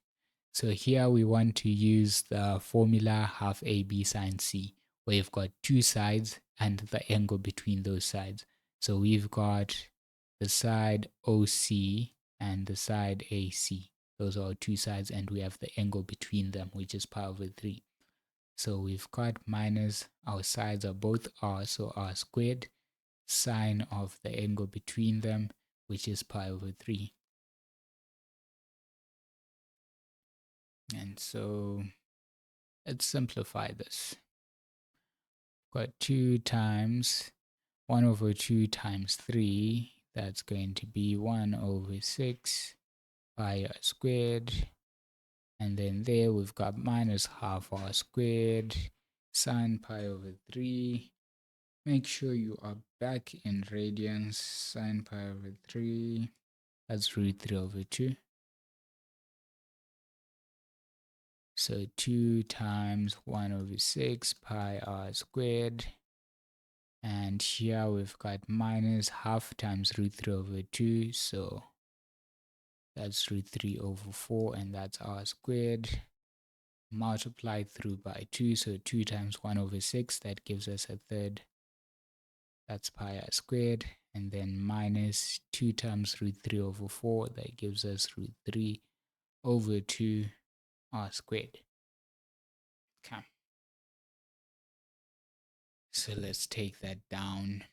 So here we want to use the formula half AB sine C, where you've got 2 sides and the angle between those sides. So we've got the side OC and the side AC. Those are our 2 sides, and we have the angle between them, which is pi over 3. So we've got minus, our sides are both r, so r squared, sine of the angle between them, which is pi over 3. And so let's simplify this. Got 2 times 1 over 2 times 3. That's going to be 1 over 6 pi r squared. And then there we've got minus half r squared sine pi over 3. Make sure you are back in radians. Sine pi over 3. That's root 3 over 2. So 2 times 1 over 6 pi r squared. And here we've got minus half times root 3 over 2. So that's root 3 over 4, and that's r squared. Multiplied through by 2. So 2 times 1 over 6, that gives us a third. That's pi r squared. And then minus 2 times root 3 over 4, that gives us root 3 over 2 r squared. Okay. So let's take that down.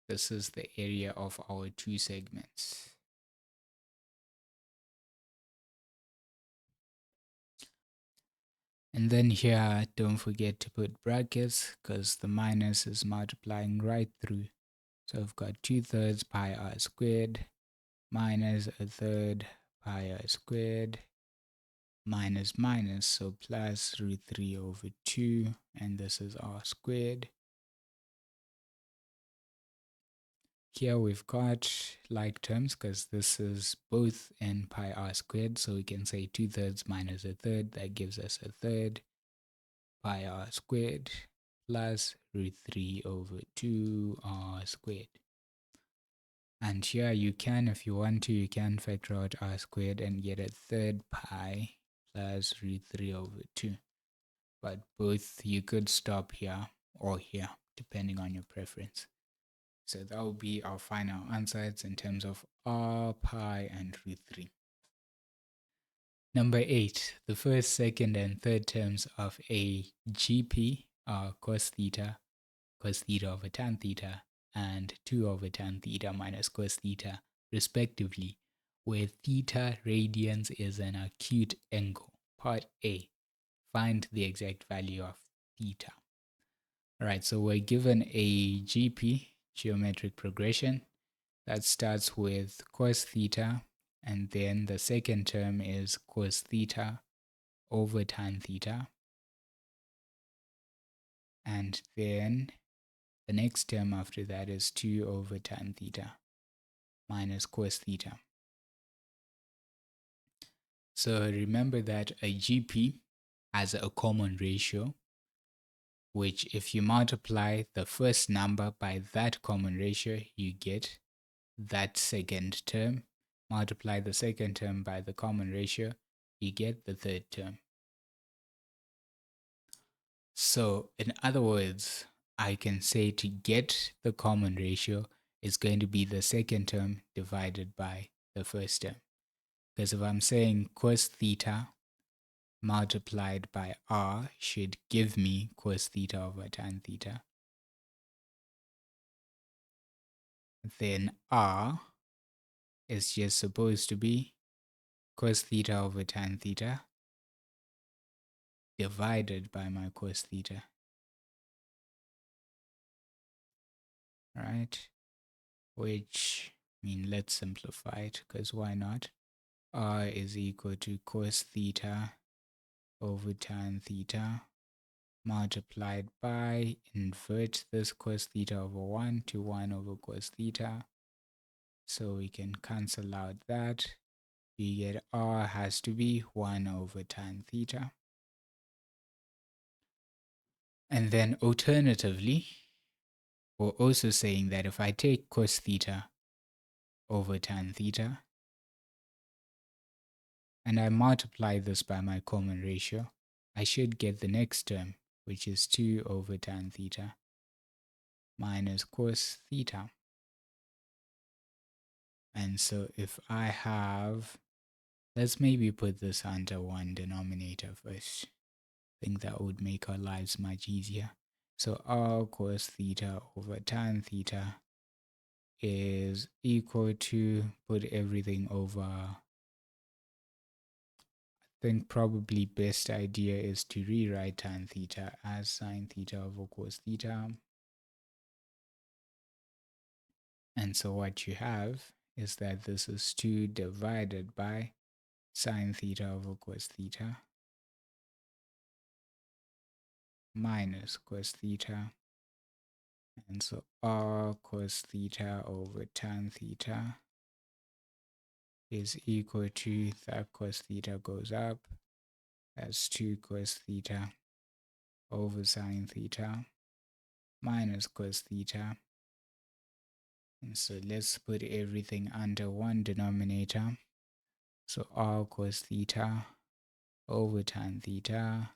This is the area of our 2 segments. And then here, don't forget to put brackets because the minus is multiplying right through. So I've got 2/3 pi r squared minus 1/3 pi r squared minus minus, so plus root 3 over 2, and this is r squared. Here we've got like terms because this is both in pi r squared, so we can say 2/3 minus 1/3, that gives us 1/3 pi r squared plus root 3 over 2 r squared. And here you can, if you want to, you can factor out r squared and get 1/3 pi plus root 3 over 2. But both, you could stop here or here, depending on your preference. So that will be our final answers in terms of r, pi, and root 3. Number 8, the first, second, and third terms of a GP are cos theta over tan theta, and 2 over tan theta minus cos theta, respectively, where theta radians is an acute angle. Part A, find the exact value of theta. Alright, so we're given a GP, geometric progression, that starts with cos theta, and then the second term is cos theta over tan theta, and then the next term after that is 2 over tan theta minus cos theta. So remember that a GP has a common ratio, which if you multiply the first number by that common ratio, you get that second term. Multiply the second term by the common ratio, you get the third term. So in other words, I can say to get the common ratio is going to be the second term divided by the first term. Because if I'm saying cos theta multiplied by r should give me cos theta over tan theta. Then r is just supposed to be cos theta over tan theta divided by my cos theta. Right? Which, let's simplify it, because why not? R is equal to cos theta over tan theta multiplied by, invert this cos theta over 1 to 1 over cos theta. So we can cancel out that. We get R has to be 1 over tan theta. And then alternatively, we're also saying that if I take cos theta over tan theta and I multiply this by my common ratio, I should get the next term, which is 2 over tan theta minus cos theta. And so if I have, let's maybe put this under one denominator first. I think that would make our lives much easier. So r cos theta over tan theta is equal to, put everything over, I think probably best idea is to rewrite tan theta as sine theta over cos theta. And so what you have is that this is 2 divided by sine theta over cos theta minus cos theta. And so r cos theta over tan theta is equal to, that cos theta goes up, that's 2 cos theta over sine theta minus cos theta. And so let's put everything under one denominator. So r cos theta over tan theta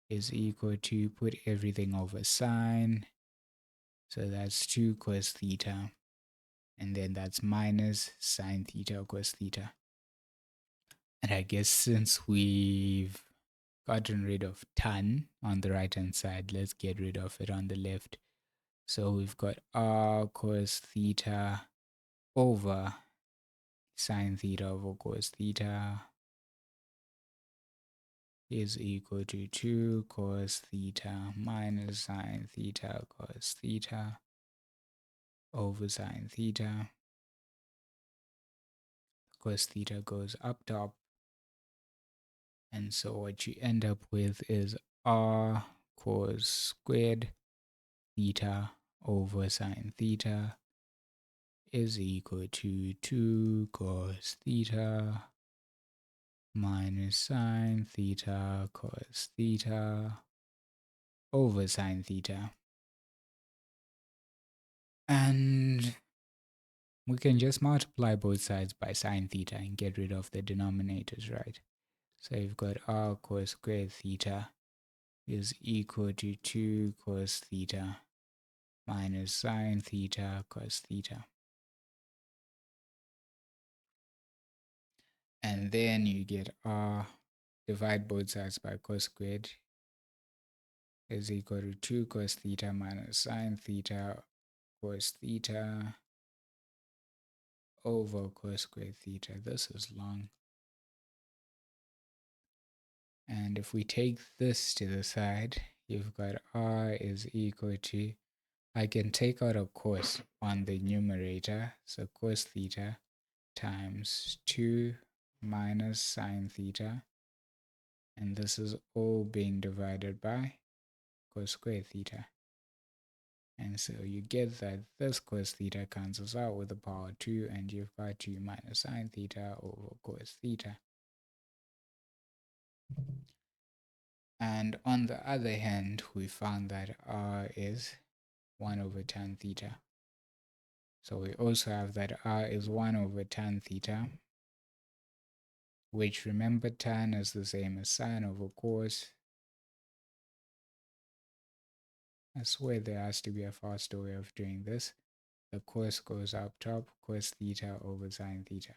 is equal to, put everything over sine. So that's 2 cos theta. And then that's minus sine theta cos theta. And I guess since we've gotten rid of tan on the right hand side, let's get rid of it on the left. So we've got r cos theta over sine theta over cos theta is equal to 2 cos theta minus sine theta cos theta over sine theta. Cos theta goes up top. And so what you end up with is r cos squared theta over sine theta is equal to 2 cos theta minus sine theta cos theta over sine theta. And we can just multiply both sides by sine theta and get rid of the denominators, right? So you've got r cos squared theta is equal to 2 cos theta minus sine theta cos theta. And then you get r, divide both sides by cos squared, is equal to 2 cos theta minus sine theta cos theta over cos squared theta. This is long. And if we take this to the side, you've got r is equal to, I can take out a cos on the numerator, so cos theta times 2 minus sine theta, and this is all being divided by cos squared theta. And so you get that this cos theta cancels out with the power 2, and you've got 2 minus sine theta over cos theta. And on the other hand, we found that r is 1 over tan theta. So we also have that r is 1 over tan theta, which, remember, tan is the same as sine over cos. I swear there has to be a faster way of doing this. The cos goes up top, cos theta over sine theta.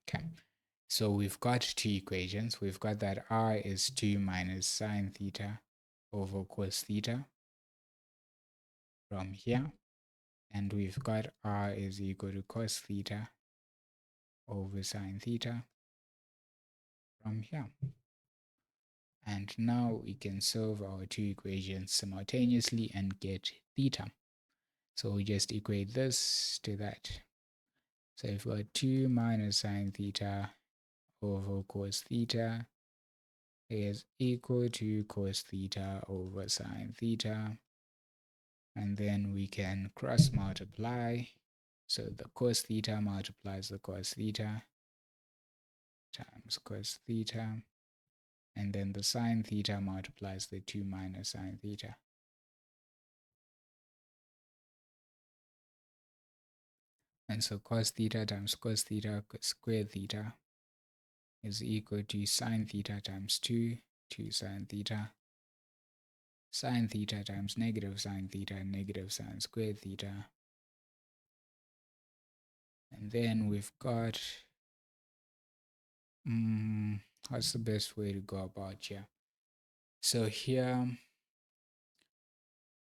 Okay. So we've got two equations. We've got that r is 2 minus sine theta over cos theta from here. And we've got r is equal to cos theta over sine theta from here. And now we can solve our two equations simultaneously and get theta. So we just equate this to that. So we've got 2 minus sine theta over cos theta is equal to cos theta over sine theta. And then we can cross multiply. So the cos theta multiplies the cos theta times cos theta. And then the sine theta multiplies the 2 minus sine theta. And so cos theta times cos theta square theta is equal to sine theta times 2 sine theta. Sine theta times negative sine theta, negative sine square theta. And then we've got, what's the best way to go about here? So here,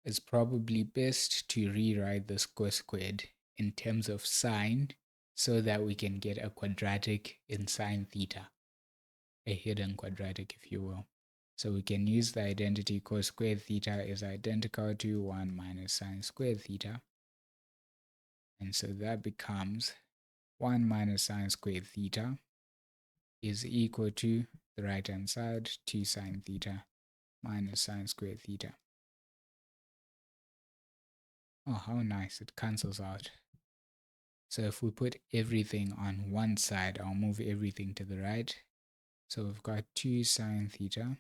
it's probably best to rewrite the square squared in terms of sine so that we can get a quadratic in sine theta, a hidden quadratic if you will. So we can use the identity cos squared theta is identical to 1 minus sine squared theta. And so that becomes 1 minus sine squared theta is equal to the right hand side 2 sine theta minus sine squared theta. Oh, how nice, it cancels out. So if we put everything on one side, I'll move everything to the right. So we've got 2 sine theta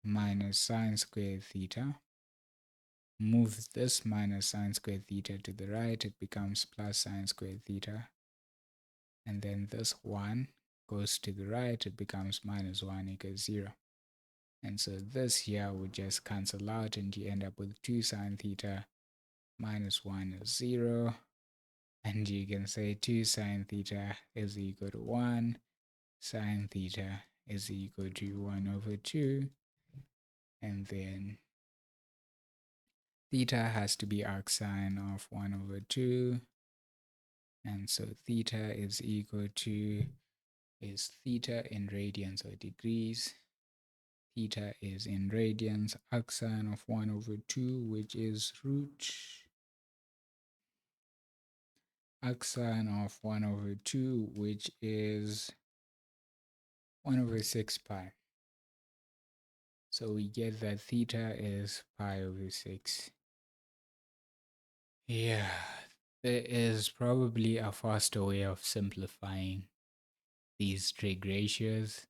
minus sine squared theta. Move this minus sine squared theta to the right, it becomes plus sine squared theta. And then this 1 goes to the right, it becomes minus 1 equals 0. And so this here would just cancel out and you end up with 2 sine theta minus 1 is 0. And you can say 2 sine theta is equal to 1. Sine theta is equal to 1 over 2. And then theta has to be arcsine of 1 over 2. And so theta is equal to, is theta in radians or degrees? Theta is in radians, arcsine of 1 over 2, which is arcsine of 1 over 2, which is 1 over 6 pi. So we get that theta is pi over 6. Yeah, there is probably a faster way of simplifying these trig ratios.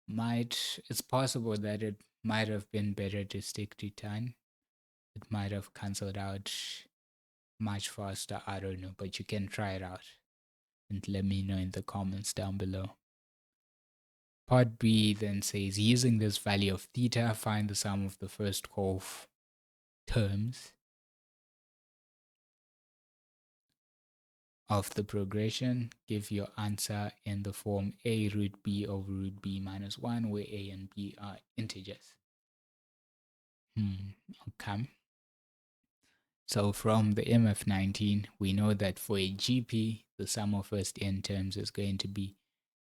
It's possible that it might have been better to stick to 10. It might have cancelled out much faster, I don't know, but you can try it out and let me know in the comments down below. Part B then says, using this value of theta, find the sum of the first 12 terms of the progression. Give your answer in the form a root b over root b minus 1, where a and b are integers. Okay. So from the MF19, we know that for a GP, the sum of first n terms is going to be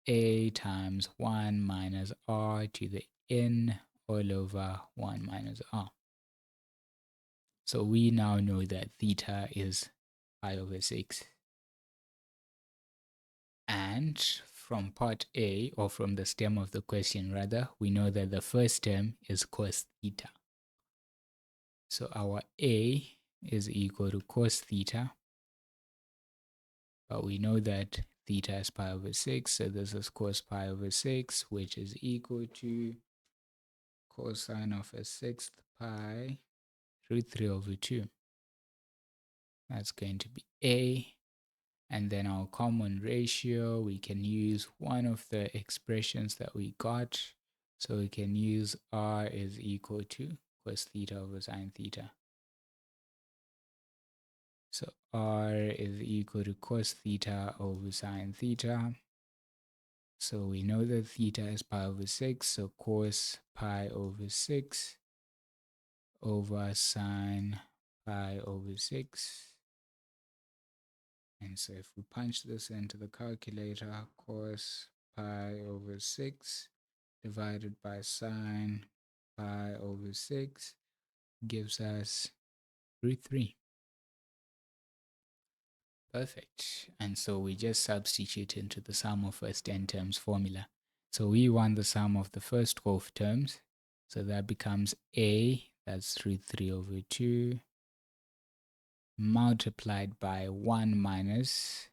a times 1 minus r to the n all over 1 minus r. So we now know that theta is pi over 6. And from part A, or from the stem of the question rather, we know that the first term is cos theta. So our A is equal to cos theta. But we know that theta is pi over 6, so this is cos pi over 6, which is equal to cosine of a sixth pi root 3 over 2. That's going to be A. And then our common ratio, we can use one of the expressions that we got. So we can use r is equal to cos theta over sine theta. So r is equal to cos theta over sine theta. So we know that theta is pi over 6, so cos pi over 6 over sine pi over 6. And so if we punch this into the calculator, cos pi over 6 divided by sine pi over 6 gives us root 3. Perfect. And so we just substitute into the sum of first n terms formula. So we want the sum of the first 12 terms. So that becomes a, that's root 3 over 2, multiplied by 1 minus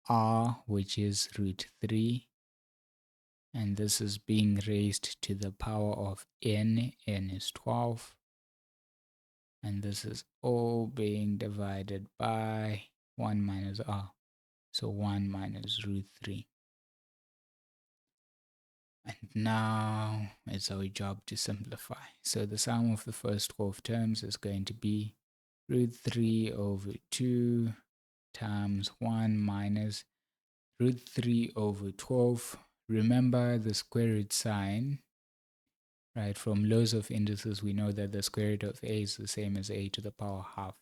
r, which is root 3. And this is being raised to the power of n. N is 12. And this is all being divided by 1 minus r. So 1 minus root 3. And now it's our job to simplify. So the sum of the first 12 terms is going to be root 3 over 2 times 1 minus root 3 over 12. Remember the square root sign, right? From laws of indices, we know that the square root of a is the same as a to the power half.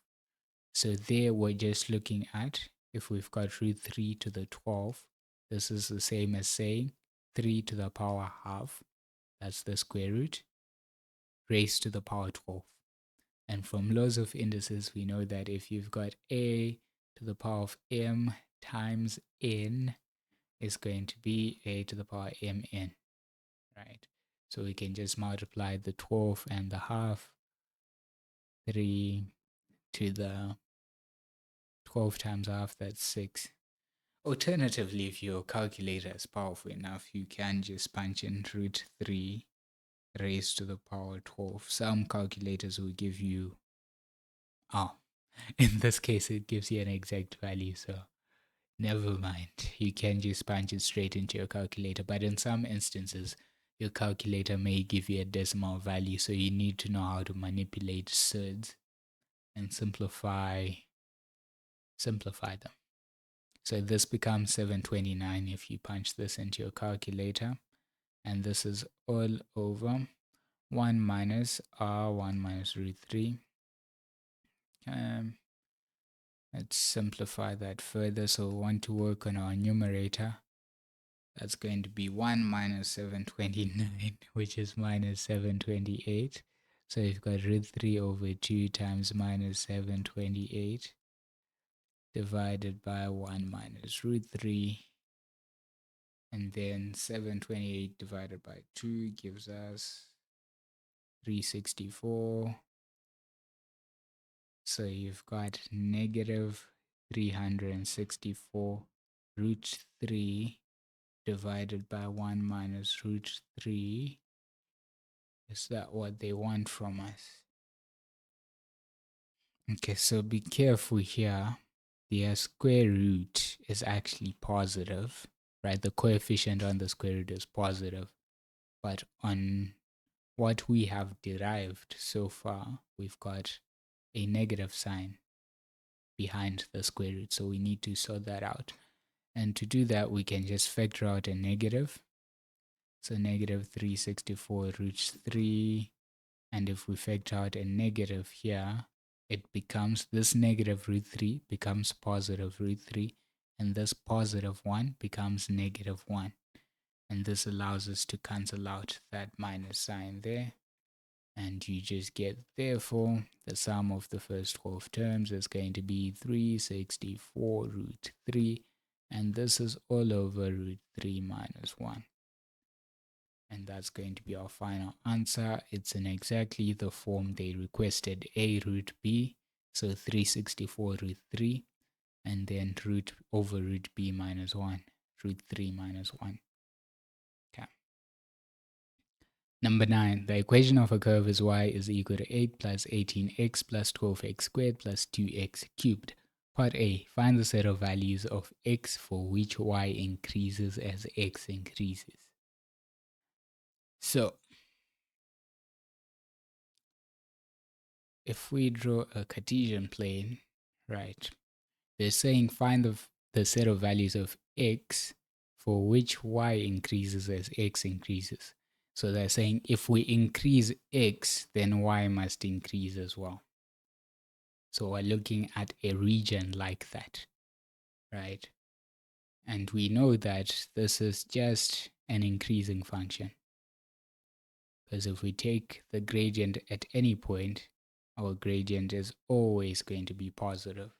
So there we're just looking at, if we've got root 3 to the 12, this is the same as saying 3 to the power half. That's the square root, raised to the power 12. And from laws of indices, we know that if you've got a to the power of m times n, is going to be a to the power mn, right? So we can just multiply the 12 and the half, 3 to the 12 times half, that's 6. Alternatively, if your calculator is powerful enough, you can just punch in root 3 raised to the power 12. Some calculators will give you, in this case, it gives you an exact value, so never mind. You can just punch it straight into your calculator. But in some instances, your calculator may give you a decimal value, so you need to know how to manipulate surds and simplify them. So this becomes 729 if you punch this into your calculator. And this is all over 1 minus r, 1 minus root 3. Let's simplify that further. So we want to work on our numerator. That's going to be 1 minus 729, which is minus 728. So you've got root 3 over 2 times minus 728 divided by 1 minus root 3. And then 728 divided by 2 gives us 364. So you've got negative 364 root 3 divided by 1 minus root 3. Is that what they want from us? Okay, so be careful here. The square root is actually positive, right? The coefficient on the square root is positive. But on what we have derived so far, we've got a negative sign behind the square root. So we need to sort that out. And to do that, we can just factor out a negative. So negative 364 root 3. And if we factor out a negative here, it becomes, this negative root 3 becomes positive root 3. And this positive 1 becomes negative 1. And this allows us to cancel out that minus sign there. And you just get, therefore, the sum of the first 12 terms is going to be 364 root 3. And this is all over root 3 minus 1. And that's going to be our final answer. It's in exactly the form they requested, a root b. So 364 root 3. And then root over root b minus 1. Root 3 minus 1. Okay. Number 9, the equation of a curve is y is equal to 8 plus 18x plus 12x squared plus 2x cubed. Part A, find the set of values of x for which y increases as x increases. So, if we draw a Cartesian plane, right, they're saying find the set of values of x for which y increases as x increases. So they're saying if we increase x, then y must increase as well. So we're looking at a region like that, right? And we know that this is just an increasing function. Because if we take the gradient at any point, our gradient is always going to be positive.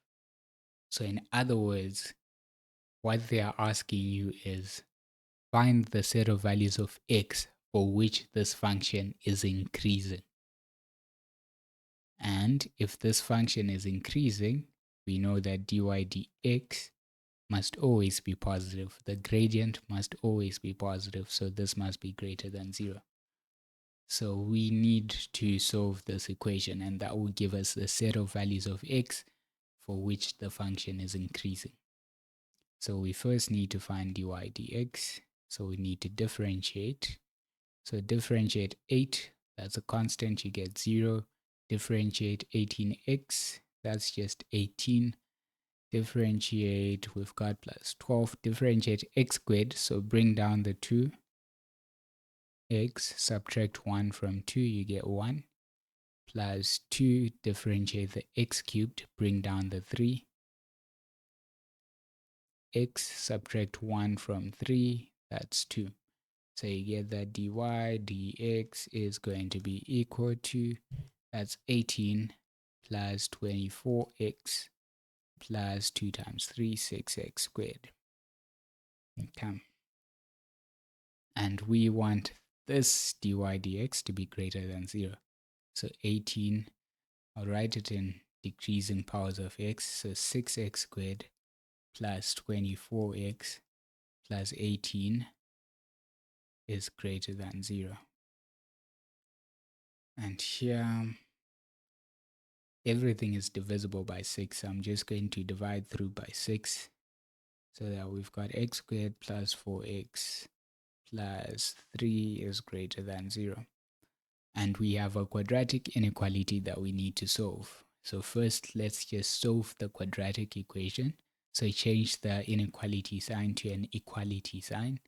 So in other words, what they are asking you is find the set of values of x for which this function is increasing. And if this function is increasing, we know that dy dx must always be positive. The gradient must always be positive, so this must be greater than 0. So we need to solve this equation, and that will give us the set of values of x for which the function is increasing. So we first need to find dy dx. So we need to differentiate. So differentiate 8, that's a constant, you get 0. Differentiate 18x, that's just 18. Differentiate, we've got plus 12. Differentiate x squared, so bring down the 2. X, subtract 1 from 2, you get 1. Plus 2, differentiate the x cubed, bring down the 3. X, subtract 1 from 3, that's 2. So you get that dy dx is going to be equal to, that's 18 plus 24x plus 2 times 3, 6x squared. Okay. And we want this dy dx to be greater than 0. So 18, I'll write it in decreasing powers of x. So 6x squared plus 24x plus 18 is greater than 0. And here, everything is divisible by 6. So I'm just going to divide through by 6. So that we've got x squared plus 4x plus 3 is greater than 0. And we have a quadratic inequality that we need to solve. So first, let's just solve the quadratic equation. So change the inequality sign to an equality sign.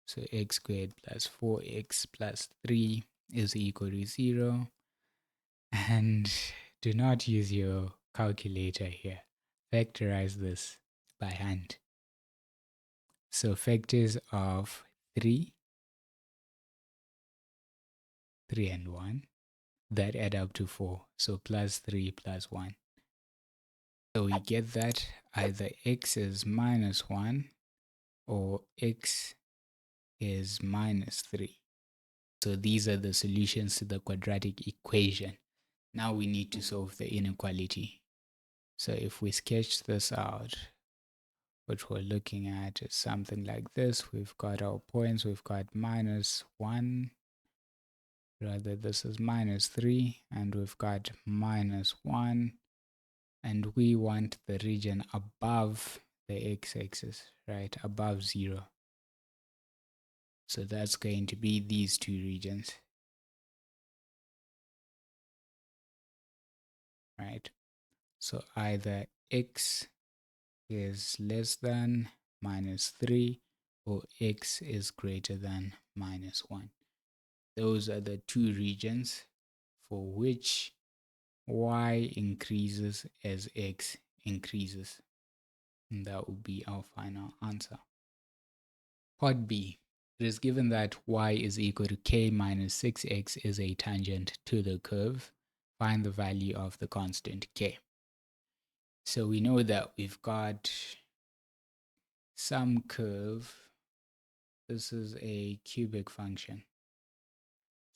So x squared plus 4x plus 3 is equal to 0. And do not use your calculator here. Factorize this by hand. So factors of 3 and 1, that add up to 4. So plus 3 plus 1. So we get that either x is minus 1 or x is minus 3. So these are the solutions to the quadratic equation. Now we need to solve the inequality. So if we sketch this out, what we're looking at is something like this. We've got our points, we've got minus 1, rather this is minus 3, and we've got minus 1, and we want the region above the x-axis, right, above 0. So that's going to be these two regions, right? So either x is less than minus 3 or x is greater than minus 1. Those are the two regions for which y increases as x increases. And that would be our final answer. Part B. It is given that y is equal to k minus 6x is a tangent to the curve. Find the value of the constant k. So we know that we've got some curve. This is a cubic function.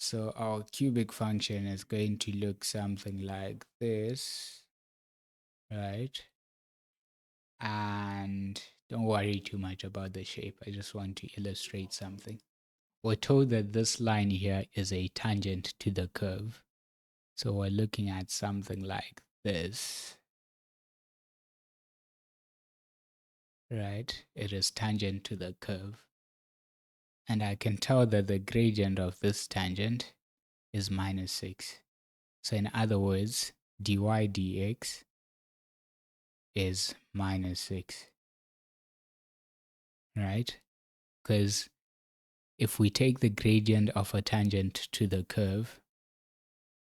So our cubic function is going to look something like this, right? And don't worry too much about the shape. I just want to illustrate something. We're told that this line here is a tangent to the curve. So we're looking at something like this, right? It is tangent to the curve. And I can tell that the gradient of this tangent is minus 6. So in other words, dy dx is minus 6, right? because if we take the gradient of a tangent to the curve,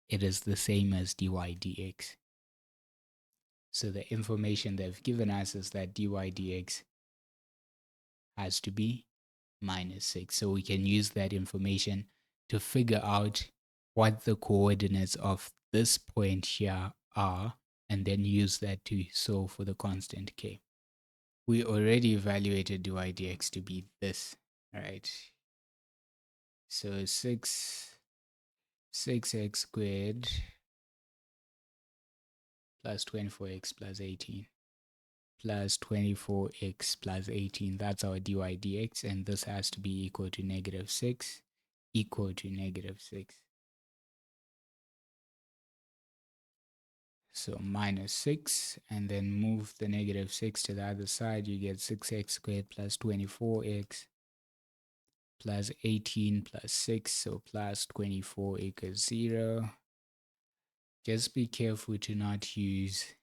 it is the same as dy dx. So the information they've given us is that dy dx has to be -6. So we can use that information to figure out what the coordinates of this point here are, and then use that to solve for the constant k. We already evaluated dy dx to be this, right? So 6x squared plus 24x plus 18 plus 24x plus 18. That's our dy dx, and this has to be equal to -6, equal to -6. So -6, and then move the -6 to the other side, you get 6x squared plus 24x plus 18 plus 6, so plus 24 equals 0. Just be careful to not use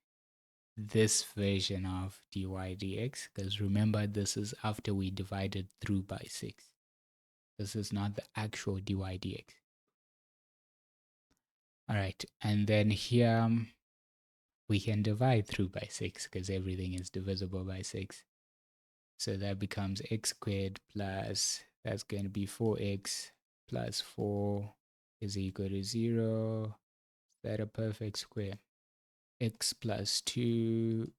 this version of dy dx, because remember, this is after we divided through by 6. This is not the actual dy dx. All right, and then here we can divide through by 6 because everything is divisible by 6. So that becomes x squared plus, that's going to be 4x plus 4 is equal to 0. Is that a perfect square? X plus 2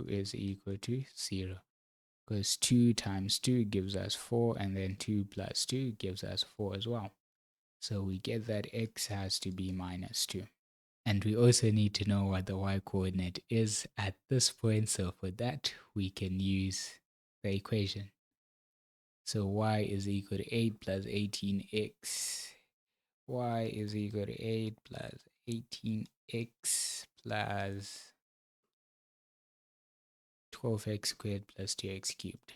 is equal to 0, because 2 times 2 gives us 4, and then 2 plus 2 gives us 4 as well. So we get that x has to be -2. And we also need to know what the y coordinate is at this point. So for that, we can use the equation. So y is equal to 8 plus 18x. Y is equal to 8 plus 18x plus 12x squared plus 2x cubed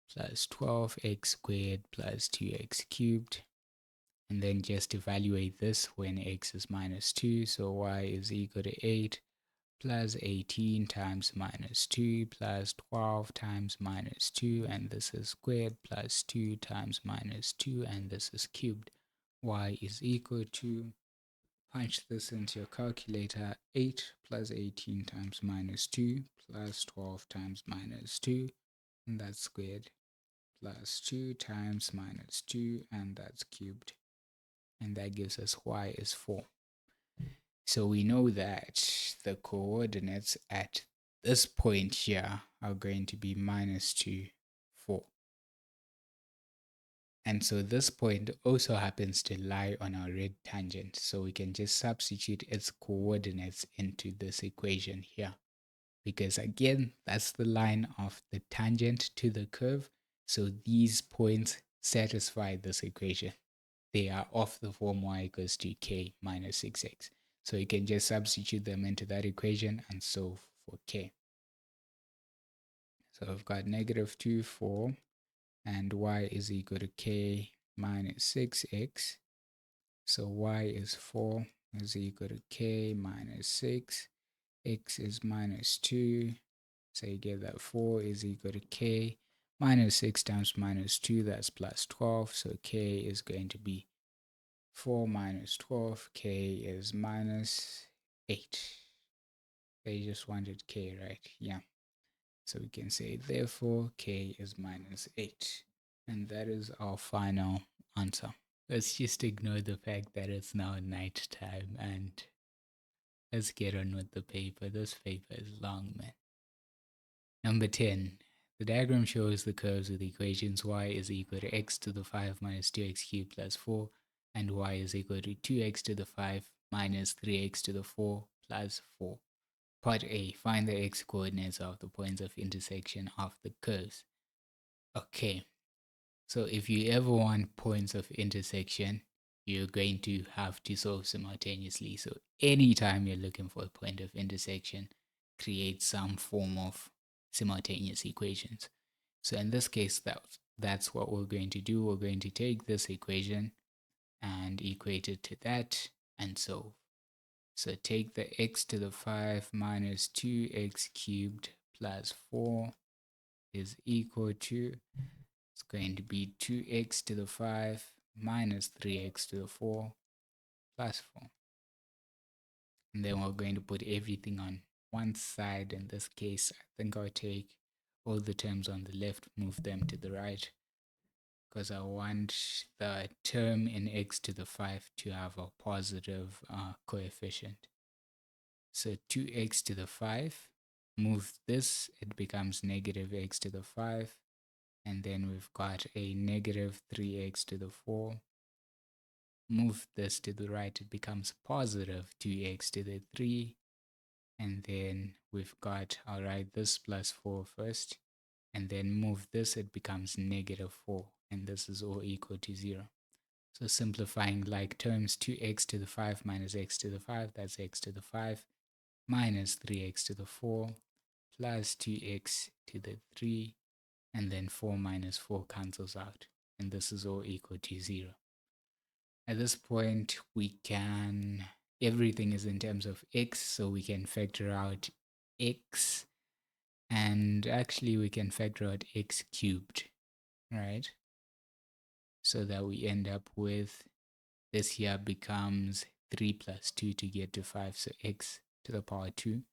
plus 12x squared plus 2x cubed. And then just evaluate this when x is -2. So y is equal to 8 plus 18 times -2 plus 12 times -2, and this is squared, plus 2 times -2, and this is cubed. Y is equal to, punch this into your calculator, 8 plus 18 times -2 plus 12 times -2, and that's squared, plus 2 times -2, and that's cubed. And that gives us y is 4. So we know that the coordinates at this point here are going to be -2, 4. And so this point also happens to lie on our red tangent. So we can just substitute its coordinates into this equation here. Because again, that's the line of the tangent to the curve. So these points satisfy this equation. They are of the form y equals to k minus 6x. So you can just substitute them into that equation and solve for k. So I've got -2, 4, and y is equal to k minus 6x. So y is 4 is equal to k minus 6. X is -2. So you get that 4 is equal to k minus 6 times -2, that's plus 12. So k is going to be 4 minus 12, k is -8. They just wanted k, right? Yeah. So we can say, therefore, k is -8. And that is our final answer. Let's just ignore the fact that it's now night time and let's get on with the paper. This paper is long, man. Number 10. The diagram shows the curves with equations y is equal to x to the 5 minus 2x cubed plus 4, and y is equal to 2x to the 5 minus 3x to the 4 plus 4. Part A. Find the x coordinates of the points of intersection of the curves. Okay, so if you ever want points of intersection, you're going to have to solve simultaneously. So anytime you're looking for a point of intersection, create some form of simultaneous equations. So in this case, that's what we're going to do. We're going to take this equation and equate it to that and solve. So take the x to the 5 minus 2x cubed plus 4 is equal to, it's going to be 2x to the 5 minus 3x to the 4 plus 4. And then we're going to put everything on one side. In this case, I think I'll take all the terms on the left, move them to the right, because I want the term in x to the 5 to have a positive coefficient. So 2x to the 5, move this, it becomes negative x to the 5. And then we've got a negative 3x to the 4. Move this to the right, it becomes positive 2x to the 3. And then we've got, I'll write this plus 4 first. And then move this, it becomes negative 4. And this is all equal to 0. So simplifying like terms, 2x to the 5 minus x to the 5, that's x to the 5, minus 3x to the 4, plus 2x to the 3, and then 4 minus 4 cancels out. And this is all equal to 0. At this point, we can, everything is in terms of x, so we can factor out x, and actually we can factor out x cubed, right? So that we end up with, this here becomes 3 plus 2 to get to 5, so x to the power 2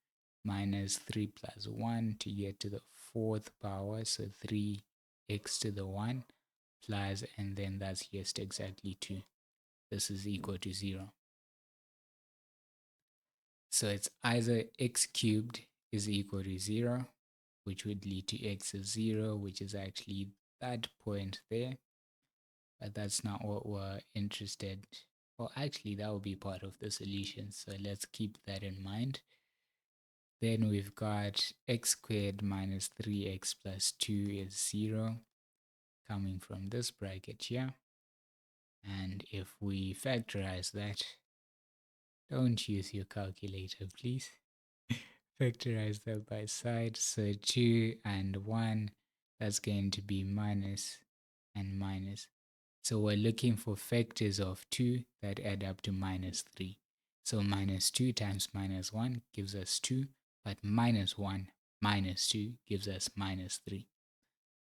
minus 3 plus 1 to get to the 4th power, so 3x to the 1 plus, and then that's just exactly 2. This is equal to 0. So it's either x cubed is equal to 0, which would lead to x is 0, which is actually that point there. But that's not what we're interested. Well, actually, that will be part of the solution. So let's keep that in mind. Then we've got x squared minus 3x plus 2 is 0, coming from this bracket here. And if we factorize that, don't use your calculator, please. Factorize that by side. So 2 and 1, that's going to be minus and minus. So we're looking for factors of 2 that add up to minus 3. So minus 2 times minus 1 gives us 2, but minus 1 minus 2 gives us minus 3.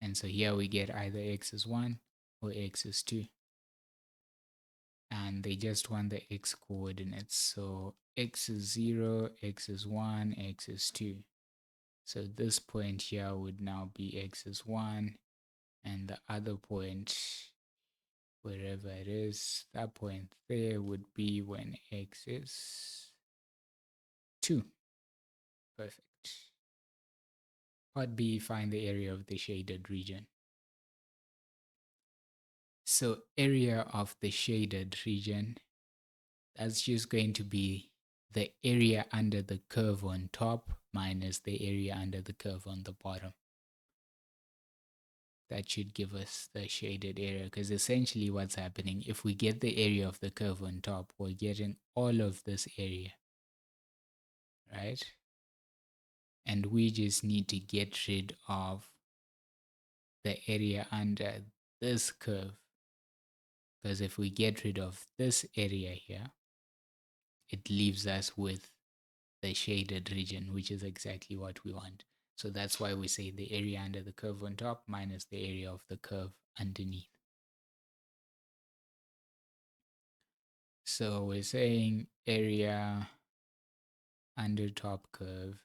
And so here we get either x is 1 or x is 2. And they just want the x coordinates. So x is 0, x is 1, x is 2. So this point here would now be x is 1, and the other point, wherever it is, that point there would be when x is 2. Perfect. Part B, find the area of the shaded region. So area of the shaded region, that's just going to be the area under the curve on top minus the area under the curve on the bottom. That should give us the shaded area, because essentially what's happening, if we get the area of the curve on top, we're getting all of this area, right? And we just need to get rid of the area under this curve, because if we get rid of this area here, it leaves us with the shaded region, which is exactly what we want. So that's why we say the area under the curve on top minus the area of the curve underneath. So we're saying area under top curve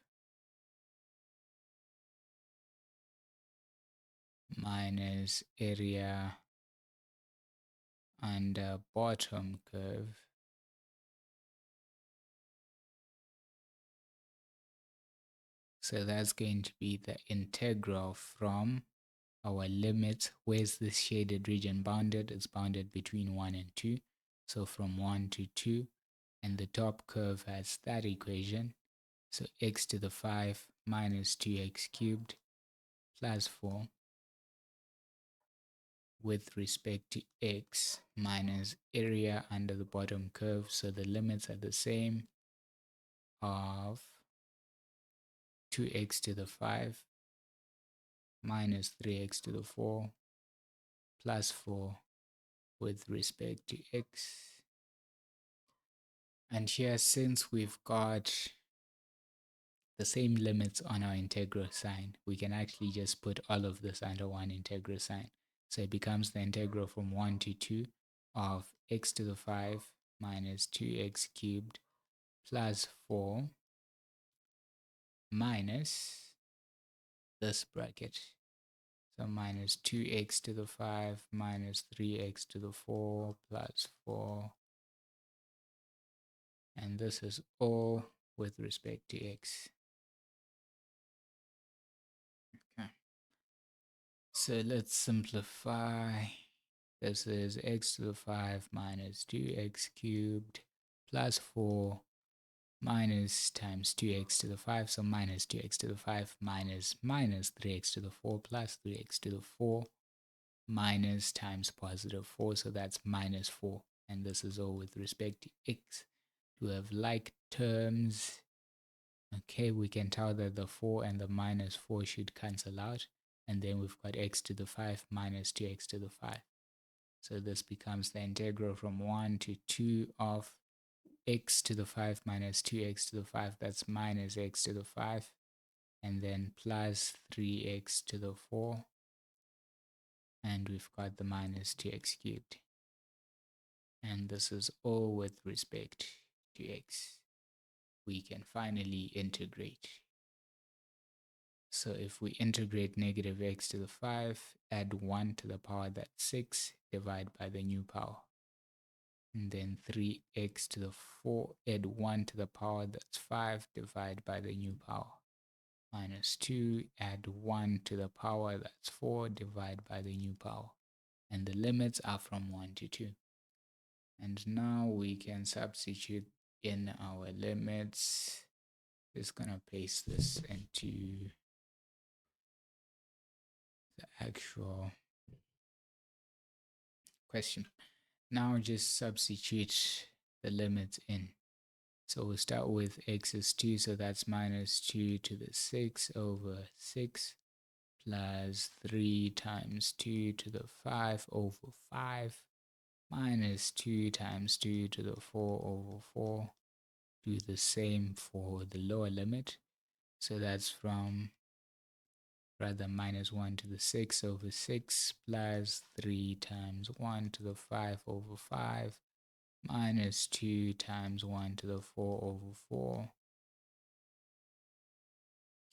minus area under bottom curve So that's going to be the integral from our limit. Where's this shaded region bounded? It's bounded between 1 and 2. So from 1 to 2. And the top curve has that equation. So x to the 5 minus 2x cubed plus 4 with respect to x minus area under the bottom curve. So the limits are the same, of 2x to the 5 minus 3x to the 4 plus 4 with respect to x. And here, since we've got the same limits on our integral sign, we can actually just put all of this under one integral sign. So it becomes the integral from 1 to 2 of x to the 5 minus 2x cubed plus 4 minus this bracket. So minus 2x to the 5 minus 3x to the 4 plus 4. And this is all with respect to x. Okay. So let's simplify. This is x to the 5 minus 2x cubed plus 4 minus times 2x to the 5. So minus 2x to the 5 minus 3x to the 4 plus 3x to the 4 minus times positive 4. So that's minus 4. And this is all with respect to x. To have like terms, okay, we can tell that the 4 and the minus 4 should cancel out. And then we've got x to the 5 minus 2x to the 5. So this becomes the integral from 1 to 2 of x to the 5 minus 2x to the 5. That's minus x to the 5. And then plus 3x to the 4. And we've got the minus 2x cubed. And this is all with respect to x. We can finally integrate. So if we integrate negative x to the 5, add 1 to the power, that's 6, divide by the new power. And then 3x to the 4, add 1 to the power, that's 5, divide by the new power. Minus 2, add 1 to the power, that's 4, divide by the new power. And the limits are from 1 to 2. And now we can substitute in our limits. Just gonna paste this into the actual question. Now just substitute the limits in. So we'll start with x is 2, so that's minus 2 to the 6 over 6 plus 3 times 2 to the 5 over 5 minus 2 times 2 to the 4 over 4. Do the same for the lower limit. So that's from minus 1 to the 6 over 6 plus 3 times 1 to the 5 over 5 minus 2 times 1 to the 4 over 4.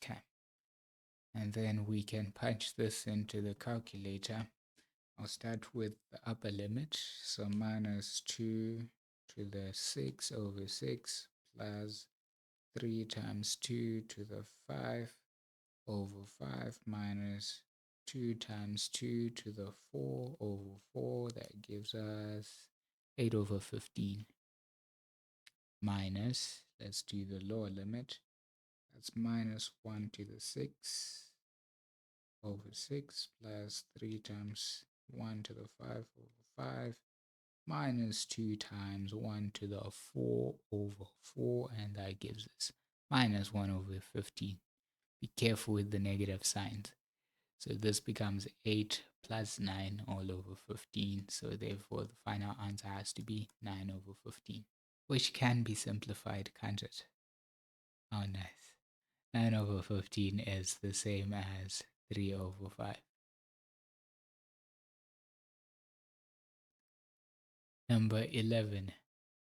Okay. And then we can punch this into the calculator. I'll start with the upper limit. So minus 2 to the 6 over 6 plus 3 times 2 to the 5 over 5 minus 2 times 2 to the 4 over 4. That gives us 8 over 15 minus, let's do the lower limit. That's minus 1 to the 6 over 6 plus 3 times 1 to the 5 over 5 minus 2 times 1 to the 4 over 4, and that gives us minus 1 over 15. Be careful with the negative signs. So this becomes 8 plus 9 all over 15. So therefore the final answer has to be 9 over 15, which can be simplified, can't it? Oh, nice. 9 over 15 is the same as 3 over 5. Number 11.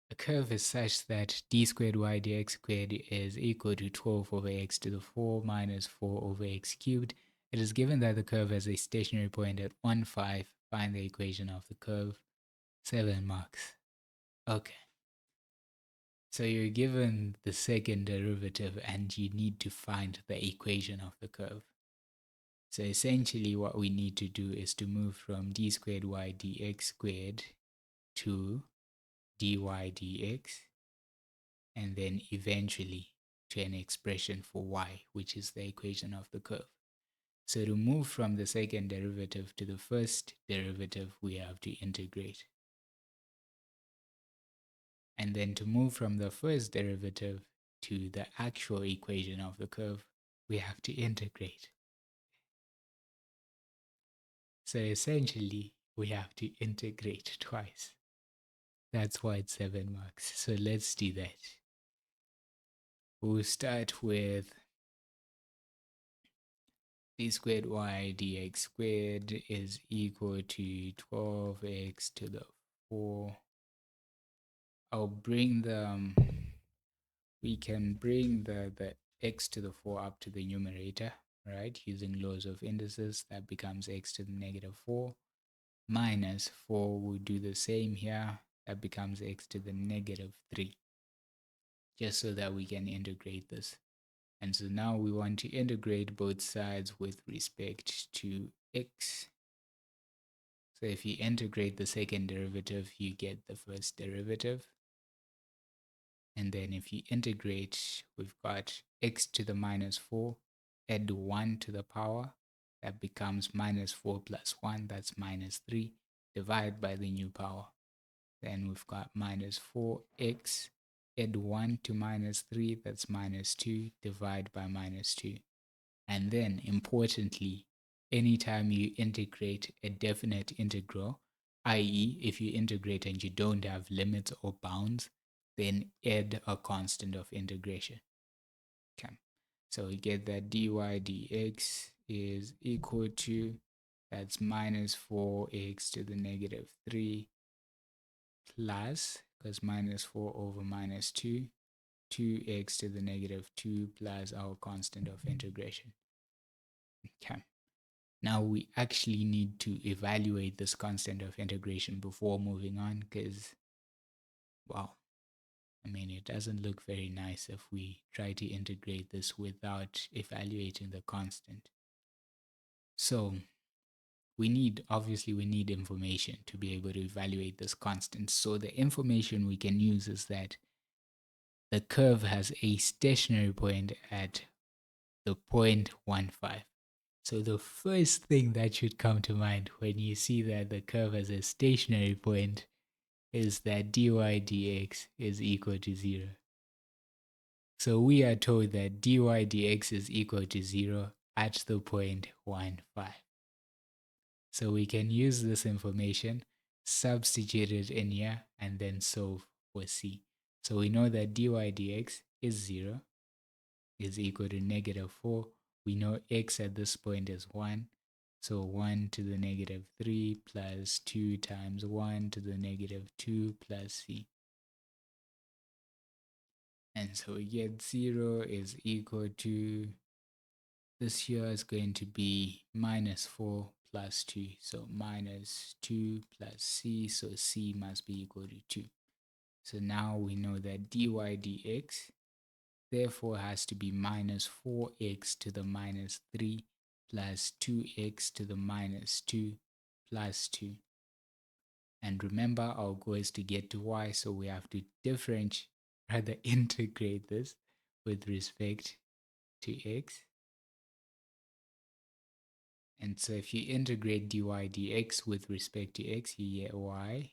A curve is such that d squared y dx squared is equal to 12 over x to the 4 minus 4 over x cubed. It is given that the curve has a stationary point at 1, 5. Find the equation of the curve. 7 marks. Okay. So you're given the second derivative and you need to find the equation of the curve. So essentially what we need to do is to move from d squared y dx squared to dy dx, and then eventually to an expression for y, which is the equation of the curve. So to move from the second derivative to the first derivative, we have to integrate. And then to move from the first derivative to the actual equation of the curve, we have to integrate. So essentially, we have to integrate twice. That's why it's 7 marks. So let's do that. We'll start with d squared y dx squared is equal to 12x to the 4. I'll bring the, we can bring the x to the 4 up to the numerator, right? Using laws of indices, that becomes x to the negative 4. Minus 4 will do the same here. That becomes x to the negative 3. Just so that we can integrate this. And so now we want to integrate both sides with respect to x. So if you integrate the second derivative, you get the first derivative. And then if you integrate, we've got x to the minus 4, add 1 to the power. That becomes minus 4 plus 1, that's minus 3, divide by the new power. Then we've got minus 4x, add 1 to minus 3, that's minus 2, divide by minus 2. And then, importantly, anytime you integrate a definite integral, i.e. if you integrate and you don't have limits or bounds, then add a constant of integration. Okay, so we get that dy dx is equal to, that's minus 4x to the negative 3 plus, because minus 4 over minus 2, 2x to the negative 2 plus our constant of integration. Okay. Now we actually need to evaluate this constant of integration before moving on, because, well, I mean, it doesn't look very nice if we try to integrate this without evaluating the constant. So obviously we need information to be able to evaluate this constant. So the information we can use is that the curve has a stationary point at the point 1,5. So the first thing that should come to mind when you see that the curve has a stationary point is that dy dx is equal to 0. So we are told that dy dx is equal to 0 at the point 1,5. So we can use this information, substitute it in here, and then solve for c. So we know that dy dx is 0, is equal to negative 4. We know x at this point is 1. So 1 to the negative 3 plus 2 times 1 to the negative 2 plus c. And so we get 0 is equal to, this here is going to be minus 4 plus 2. So minus 2 plus c, so c must be equal to 2. So now we know that dy dx therefore has to be minus 4x to the minus 3 plus 2x to the minus 2 plus 2. And remember, our goal is to get to y, so we have to integrate this with respect to x. And so if you integrate dy dx with respect to x, you get y.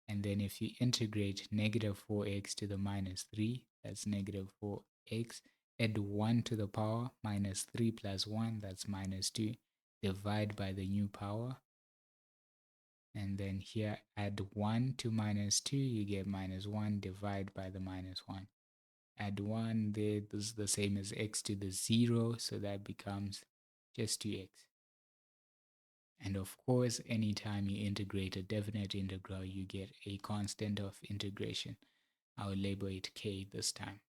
And then if you integrate negative 4x to the minus 3, that's negative 4x, add 1 to the power, minus 3 plus 1, that's minus 2, divide by the new power. And then here add 1 to minus 2, you get minus 1, divide by the minus 1. Add 1 there, this is the same as x to the 0, so that becomes just 2x. And of course, anytime you integrate a definite integral, you get a constant of integration. I'll label it k this time.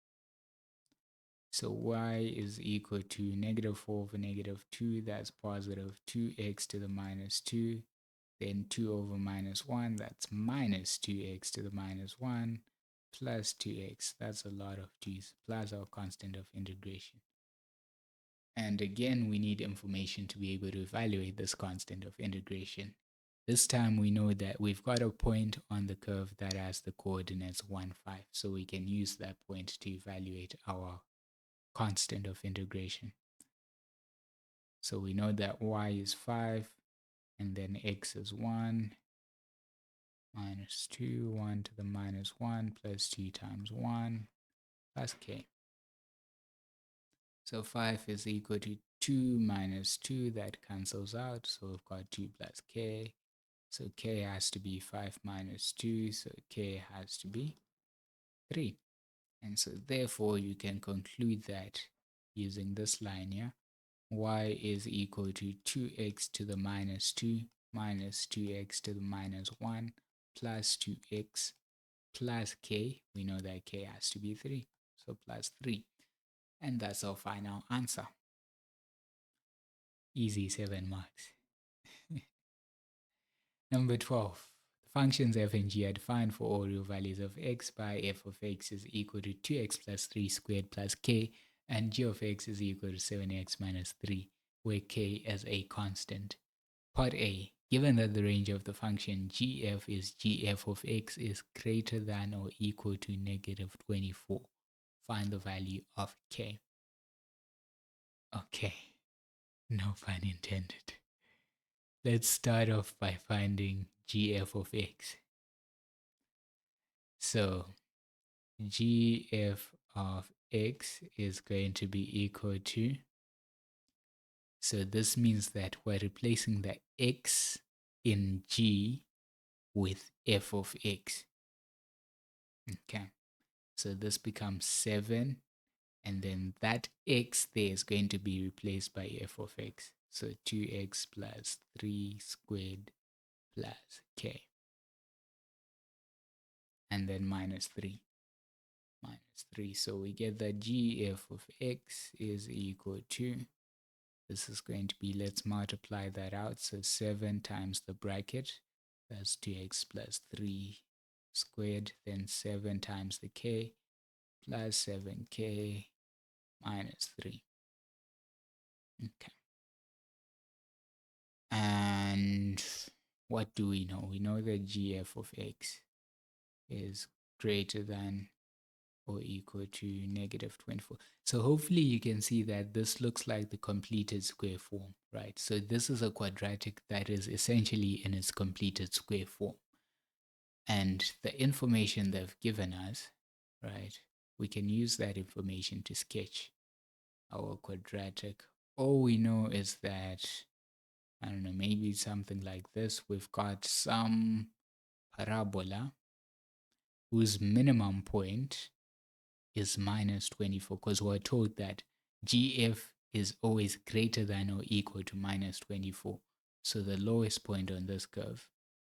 So y is equal to negative 4 over negative 2, that's positive 2x to the minus 2. Then 2 over minus 1, that's minus 2x to the minus 1, plus 2x, that's a lot of 2's, plus our constant of integration. And again, we need information to be able to evaluate this constant of integration. This time we know that we've got a point on the curve that has the coordinates 1, 5, so we can use that point to evaluate our constant of integration. So we know that y is 5, and then x is 1, minus 2, 1 to the minus 1, plus 2 times 1, plus k. So 5 is equal to 2 minus 2, that cancels out, so we've got 2 plus k. So k has to be 5 minus 2, so k has to be 3. And so therefore you can conclude that using this line here, y is equal to 2x to the minus 2 minus 2x to the minus 1 plus 2x plus k. We know that k has to be 3, so plus 3. And that's our final answer. Easy, 7 marks. Number 12. The functions f and g are defined for all real values of x by f of x is equal to 2x plus 3 squared plus k, and g of x is equal to 7x minus 3, where k is a constant. Part A. Given that the range of the function gf is gf of x is greater than or equal to negative 24, find the value of k. Okay, no pun intended. Let's start off by finding gf of x. So gf of x is going to be equal to, so this means that we're replacing the x in g with f of x. Okay, so this becomes 7, and then that x there is going to be replaced by f of x. So 2x plus 3 squared plus k, and then minus 3. So we get that gf of x is equal to, this is going to be, let's multiply that out. So 7 times the bracket, that's 2x plus 3 squared, then 7 times the k plus 7k minus 3. Okay. And what do we know? We know that gf of x is greater than or equal to negative 24. So hopefully you can see that this looks like the completed square form, right? So this is a quadratic that is essentially in its completed square form. And the information they've given us, right, we can use that information to sketch our quadratic. All we know is that, I don't know, maybe something like this. We've got some parabola whose minimum point is minus 24, because we're told that gf is always greater than or equal to minus 24. So the lowest point on this curve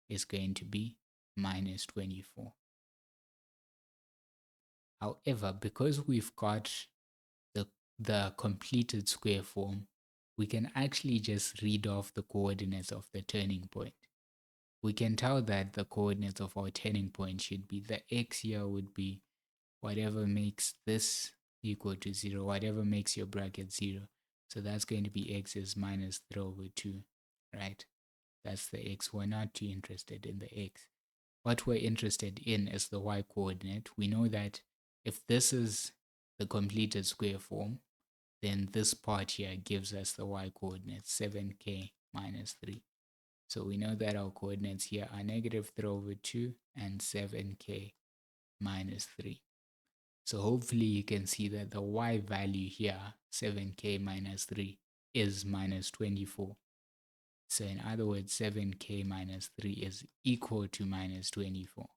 is going to be minus 24. However, because we've got the completed square form, we can actually just read off the coordinates of the turning point. We can tell that the coordinates of our turning point should be, the x here would be whatever makes this equal to 0, whatever makes your bracket 0. So that's going to be x is minus 3 over 2, right? That's the x. We're not too interested in the x. What we're interested in is the y coordinate. We know that if this is the completed square form, then this part here gives us the y coordinate, 7k minus 3. So we know that our coordinates here are negative 3 over 2 and 7k minus 3. So hopefully you can see that the y value here, 7k minus 3, is minus 24. So in other words, 7k minus 3 is equal to minus 24.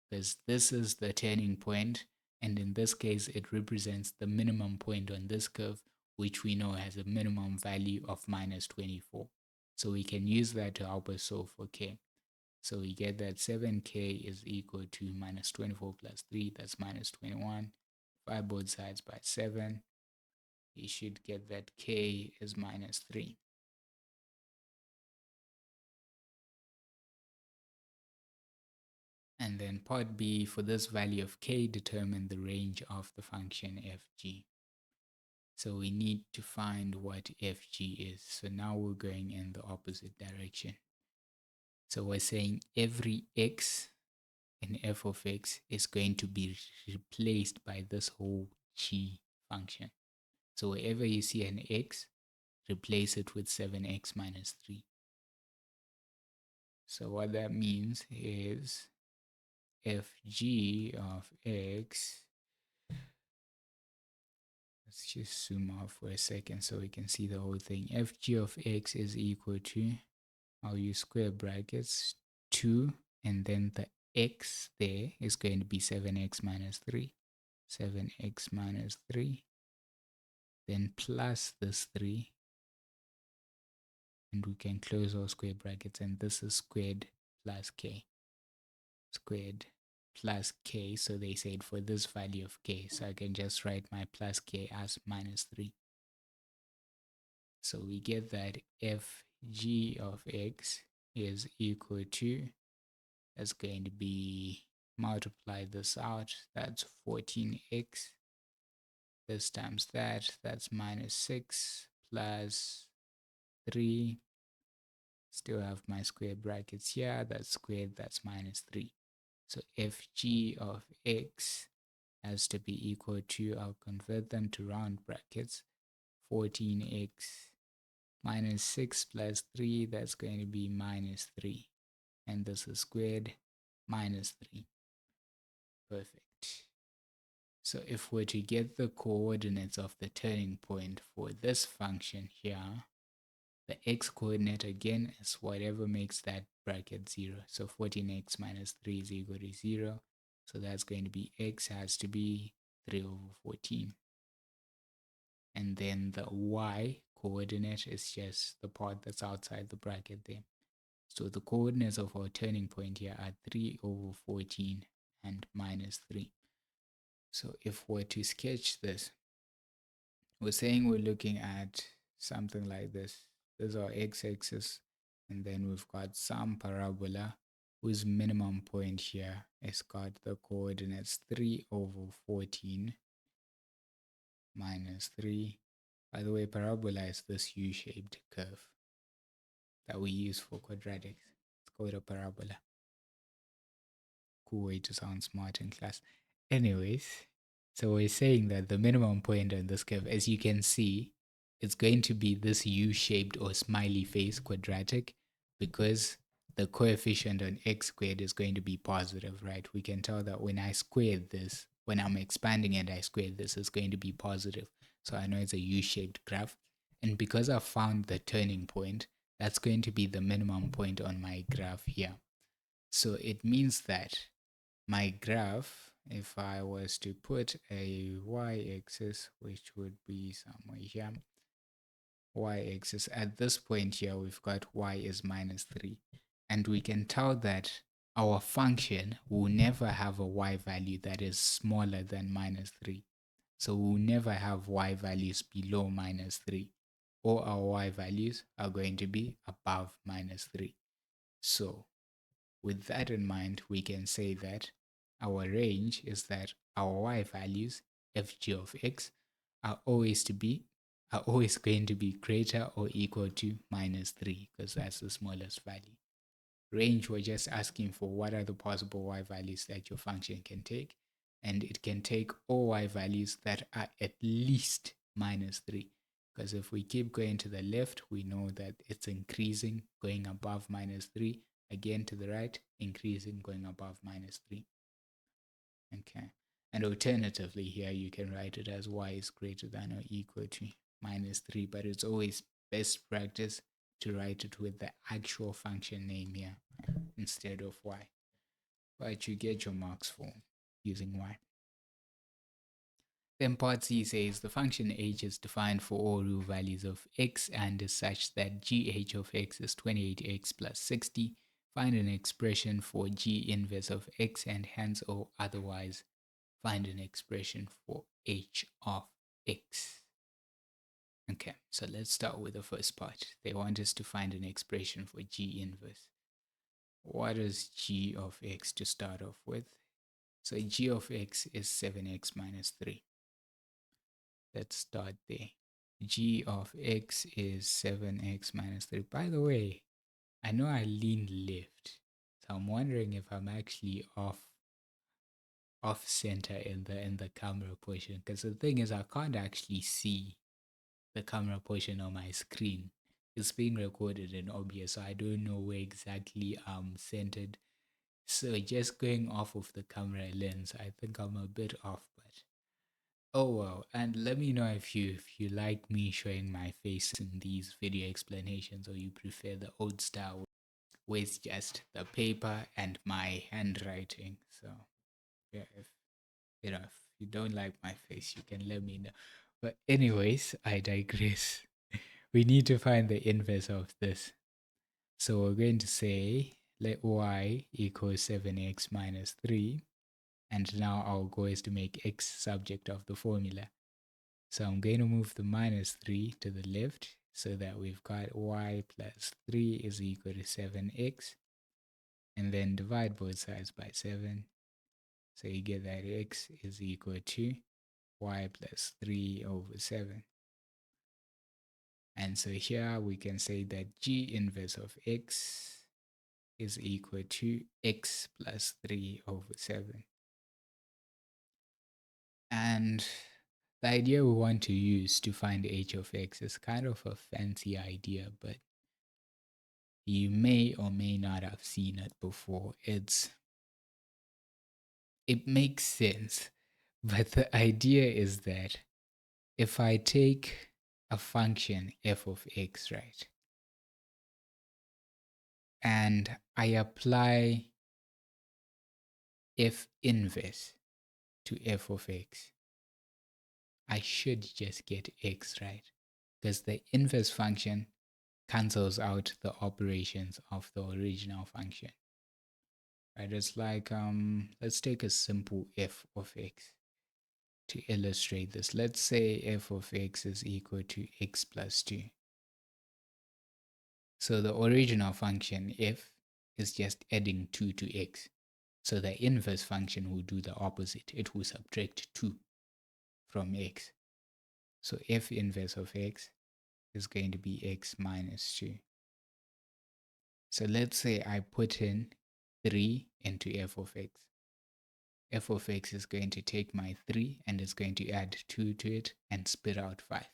Because this is the turning point, and in this case, it represents the minimum point on this curve, which we know has a minimum value of minus 24. So we can use that to help us solve for k. So we get that 7k is equal to minus 24 plus 3, that's minus 21. Divide both sides by 7. You should get that k is minus 3. And then part B, for this value of k, determine the range of the function fg. So we need to find what fg is. So now we're going in the opposite direction. So we're saying every x in f of x is going to be replaced by this whole g function. So wherever you see an x, replace it with 7x minus 3. So what that means is fg of x, let's just zoom out for a second so we can see the whole thing. Fg of x is equal to, I'll use square brackets, 2, and then the x there is going to be 7x minus 3. 7x minus 3 then plus this 3, and we can close our square brackets, and this is squared plus k. Squared plus k, so they said for this value of k, so I can just write my plus k as minus 3. So we get that if g of x is equal to, that's going to be, multiply this out, that's 14x, this times that's minus 6 plus 3, still have my square brackets here, that's squared, that's minus 3. So if g of x has to be equal to, I'll convert them to round brackets, 14x minus 6 plus 3, that's going to be minus 3. And this is squared, minus 3. Perfect. So if we're to get the coordinates of the turning point for this function here, the x coordinate again is whatever makes that bracket 0. So 14x minus 3 is equal to 0. So that's going to be x has to be 3 over 14. And then the y coordinate is just the part that's outside the bracket there. So the coordinates of our turning point here are 3 over 14 and minus 3. So if we're to sketch this, we're saying we're looking at something like this. This is our x-axis, and then we've got some parabola whose minimum point here is got the coordinates 3 over 14 minus 3. By the way, parabola is this U-shaped curve that we use for quadratics. It's called a parabola. Cool way to sound smart in class. Anyways, so we're saying that the minimum point on this curve, as you can see, it's going to be this U-shaped or smiley face quadratic, because the coefficient on x squared is going to be positive, right? We can tell that when I squared this, when I'm expanding and I squared this, is going to be positive. So I know it's a U-shaped graph. And because I found the turning point, that's going to be the minimum point on my graph here. So it means that my graph, if I was to put a y-axis, which would be somewhere here, y-axis, at this point here, we've got y is minus 3. And we can tell that our function will never have a y value that is smaller than minus 3. So we'll never have y values below minus 3. All our y values are going to be above minus 3. So with that in mind, we can say that our range is that our y values, fg of x, are always going to be greater or equal to minus 3, because that's the smallest value. Range, we're just asking for what are the possible y values that your function can take, and it can take all y values that are at least minus 3. Because if we keep going to the left, we know that it's increasing, going above minus 3. Again to the right, increasing, going above minus 3. Okay. And alternatively here, you can write it as y is greater than or equal to minus 3. But it's always best practice to write it with the actual function name here instead of y. But you get your marks for using y. Then part C says the function h is defined for all real values of x and is such that gh of x is 28x plus 60. Find an expression for g inverse of x and hence or otherwise find an expression for h of x. Okay, so let's start with the first part. They want us to find an expression for g inverse. What is g of x to start off with? So g of x is 7x minus 3. Let's start there. G of x is 7x minus 3. By the way, I know I leaned left, so I'm wondering if I'm actually off center in the camera portion, because the thing is I can't actually see the camera portion on my screen. It's being recorded in OBS, so I don't know where exactly I'm centered. So just going off of the camera lens, I think I'm a bit off, but oh well. And let me know if you like me showing my face in these video explanations, or you prefer the old style with just the paper and my handwriting. So yeah, if you don't like my face, you can let me know. But anyways, I digress. We need to find the inverse of this. So we're going to say let y equals 7x minus 3. And now our goal is to make x subject of the formula. So I'm going to move the minus 3 to the left so that we've got y plus 3 is equal to 7x. And then divide both sides by 7. So you get that x is equal to y plus 3 over 7. And so here we can say that g inverse of x is equal to x plus 3 over 7. And the idea we want to use to find h of x is kind of a fancy idea, but you may or may not have seen it before. It makes sense, but the idea is that if I take a function f of x, right, and I apply f inverse to f of x, I should just get x, right? Because the inverse function cancels out the operations of the original function. Right? It's like let's take a simple f of x to illustrate this. Let's say f of x is equal to x plus 2. So the original function f is just adding 2 to x. So the inverse function will do the opposite. It will subtract 2 from x. So f inverse of x is going to be x minus 2. So let's say I put in 3 into f of x. F of x is going to take my 3 and it's going to add 2 to it and spit out 5.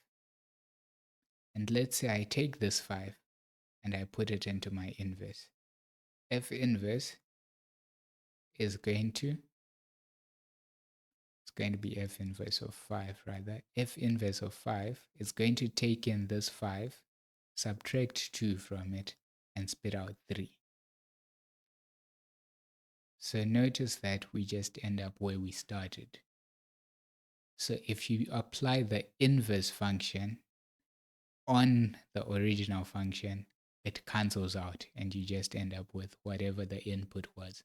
And let's say I take this 5 and I put it into my inverse. F inverse is going to be f inverse of 5, rather. F inverse of 5 is going to take in this 5, subtract 2 from it, and spit out 3. So notice that we just end up where we started. So if you apply the inverse function on the original function, it cancels out and you just end up with whatever the input was.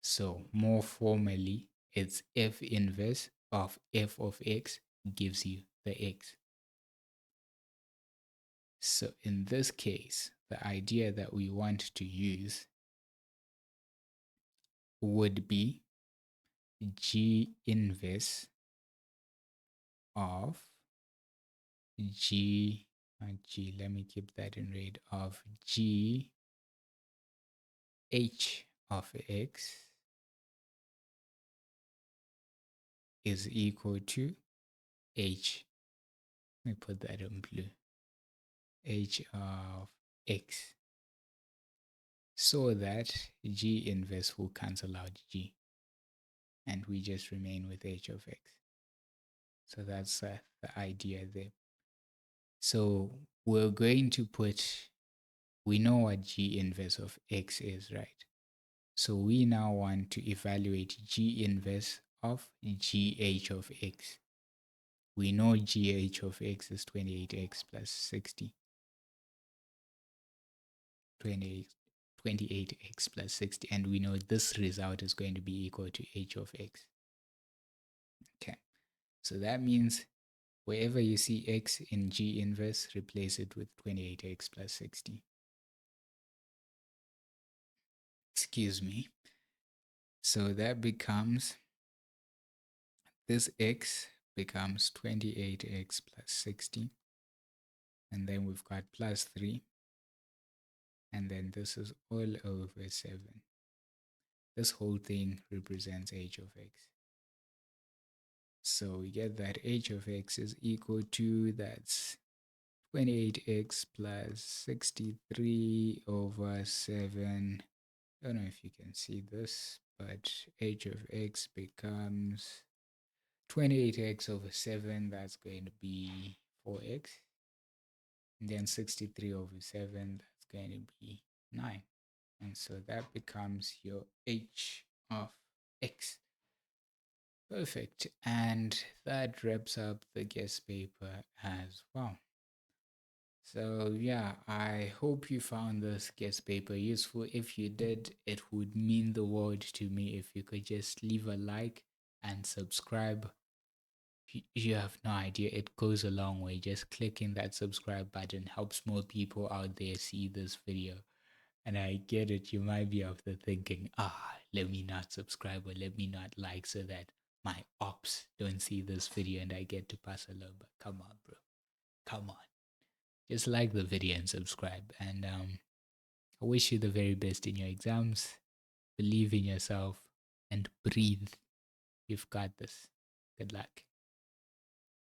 So more formally, it's f inverse of f of x gives you the x. So in this case, the idea that we want to use would be g inverse of let me keep that in red, of g h of x is equal to h. Let me put that in blue. H of x. So that g inverse will cancel out g. And we just remain with h of x. So that's the idea there. So we're going to put, we know what g inverse of x is, right? So we now want to evaluate g inverse of gh of x. We know gh of x is 28x plus 60. 28x plus 60. And we know this result is going to be equal to h of x. Okay. So that means wherever you see x in g inverse, replace it with 28x plus 60. Excuse me. So that becomes, this x becomes 28x plus 60. And then we've got plus 3. And then this is all over 7. This whole thing represents h of x. So we get that h of x is equal to, that's 28x plus 63 over 7. I don't know if you can see this, but h of x becomes 28x over 7. That's going to be 4x. And then 63 over 7, that's going to be 9. And so that becomes your h of x. Perfect. And that wraps up the guest paper as well. So, yeah, I hope you found this guest paper useful. If you did, it would mean the world to me if you could just leave a like and subscribe. You have no idea, it goes a long way. Just clicking that subscribe button helps more people out there see this video. And I get it, you might be out there thinking, let me not subscribe or let me not like so that my ops don't see this video and I get to pass along. But come on, bro. Come on. Just like the video and subscribe. And I wish you the very best in your exams. Believe in yourself and breathe. You've got this. Good luck.